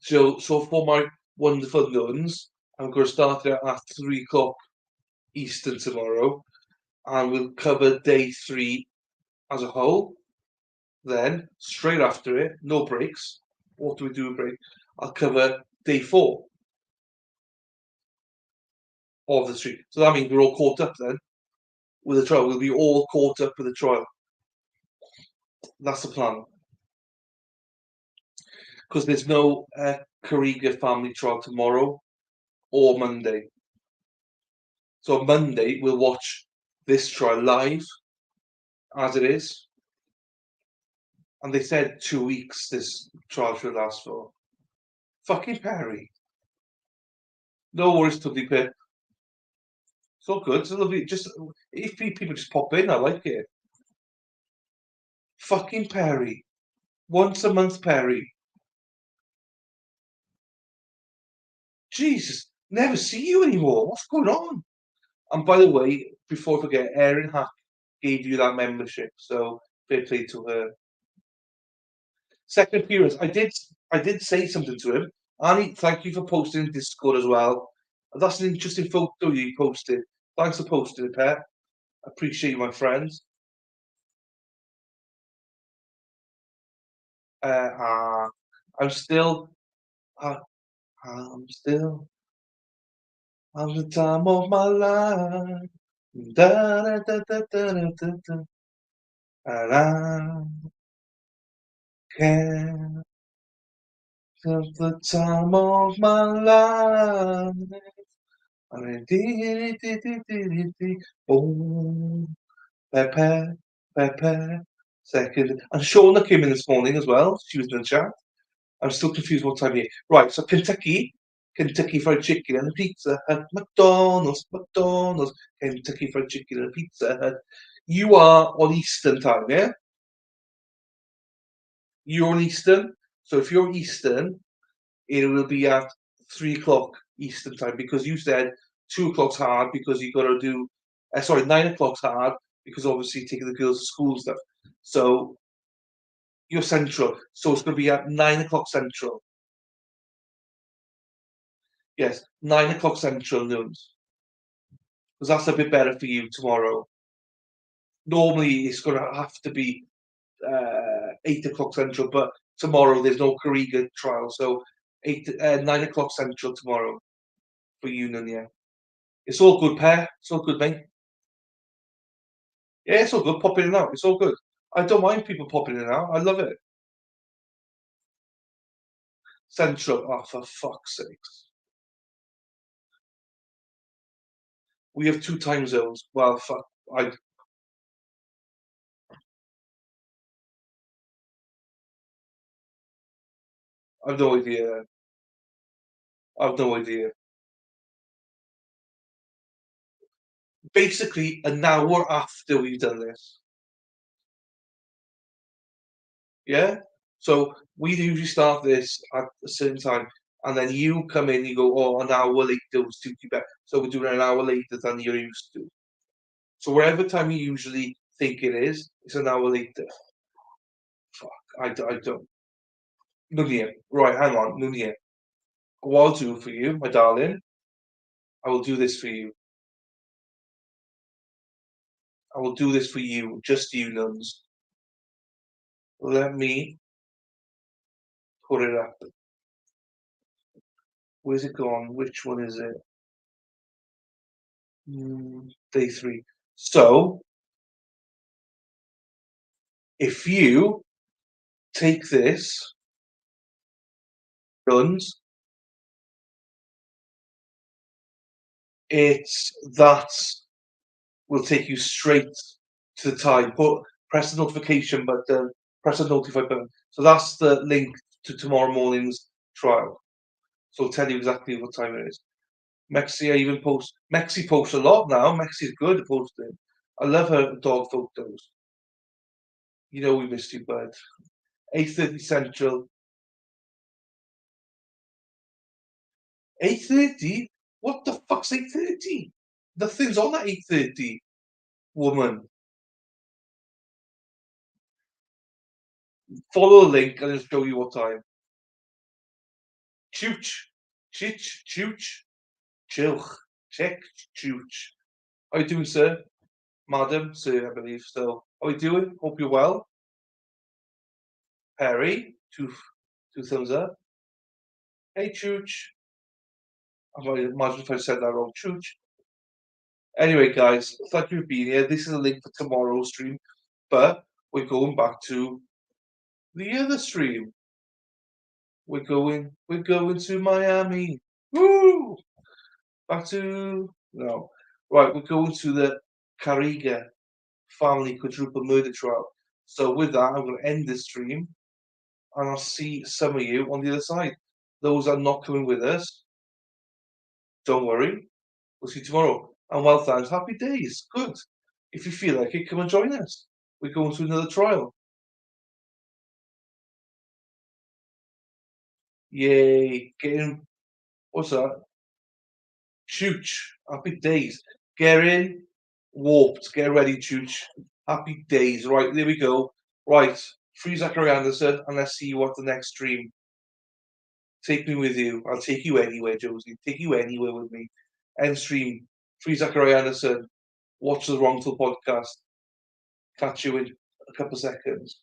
Speaker 1: So for my wonderful nuns, I'm going to start it at 3 o'clock Eastern tomorrow, and we'll cover day 3 as a whole. Then, straight after it, no breaks. What do we do a break? I'll cover day 4 of the stream. So that means we're all caught up then with the trial. We'll be all caught up with the trial. That's the plan. Because there's no Kariga family trial tomorrow or Monday. So on Monday, we'll watch this trial live as it is. And they said 2 weeks this trial should last for. Fucking Perry. No worries, Tuddy Pip. It's all good. It's lovely. Just if people just pop in, I like it. Fucking Perry. Once a month, Perry. Jesus, never see you anymore. What's going on? And by the way, before I forget, Erin Hack gave you that membership, so fair play to her. Second appearance. I did say something to him. Annie, thank you for posting Discord as well. That's an interesting photo you posted. Thanks for posting it, Pet. Appreciate you, my friends. I'm still I'm the time of my life. Da, da, da, da, da, da, da, da. And I can't have the time of my life. And I did. Boom. Pepe, Pepe. Second. And Shauna came in this morning as well. She was in the chat. I'm still confused what time here. Right, so Kentucky Fried Chicken and Pizza Hut, McDonald's, Kentucky Fried Chicken and Pizza Hut. You are on Eastern time, yeah? You're on Eastern. So if you're Eastern, it will be at 3 o'clock Eastern time because you said 2 o'clock's hard because you got to do, 9 o'clock's hard because obviously taking the girls to school and stuff. So you're Central. So it's going to be at 9 o'clock Central. Yes, 9 o'clock Central noons. Because that's a bit better for you tomorrow. Normally, it's going to have to be 8 o'clock Central, but tomorrow there's no Kariga trial, so 9 o'clock Central tomorrow for you, Nunya. It's all good, pair. It's all good, mate. Yeah, it's all good. Pop in and out. It's all good. I don't mind people popping in and out. I love it. Central. Oh, for fuck's sakes. We have 2 time zones. Well, fuck. I've no idea. I've no idea. Basically, an hour after we've done this. Yeah? So we usually start this at a certain time, and then you come in, you go, oh, an hour later was too better. So we're doing an hour later than you're used to. So whatever time you usually think it is, it's an hour later. Fuck, I don't. Nunia. Right, hang on, Nunia. What I'll do for you, my darling, I will do this for you. I will do this for you, just you, nuns. Let me put it up. Where's it gone? Which one is it? Day 3. So, if you take this, guns, that will take you straight to the time. Press the notification button, press the notify button. So that's the link to tomorrow morning's trial. So I'll tell you exactly what time it is. Mexi posts a lot now. Mexi's good at posting. I love her dog photos. You know we missed you, bud. 8:30 Central. 8:30? What the fuck's 8:30? Nothing's on at 8:30, woman. Follow the link and it'll show you what time. Chooch. Chich. Chooch. Chilch. Check. Chooch. How you doing, sir? Madam, sir, I believe still. How you doing? Hope you're well. Perry, two thumbs up. Hey, Chooch. I might imagine if I said that wrong. Chooch. Anyway, guys, thank you for being here. This is a link for tomorrow's stream, but we're going back to the other stream. We're going to Miami. Woo! Back to no. Right, we're going to the Carriga family quadruple murder trial. So with that, I'm going to end this stream, and I'll see some of you on the other side. Those that are not coming with us, don't worry. We'll see you tomorrow. And well, thanks. Happy days. Good. If you feel like it, come and join us. We're going to another trial. Yay. Getting, what's that? Chooch. Happy days. Get in. Warped. Get ready, Chooch. Happy days. Right, there we go. Right. Free Zachary Anderson, and let's see you at the next stream. Take me with you. I'll take you anywhere, Josie. Take you anywhere with me. End stream. Free Zachary Anderson. Watch the Wrongful podcast. Catch you in a couple of seconds.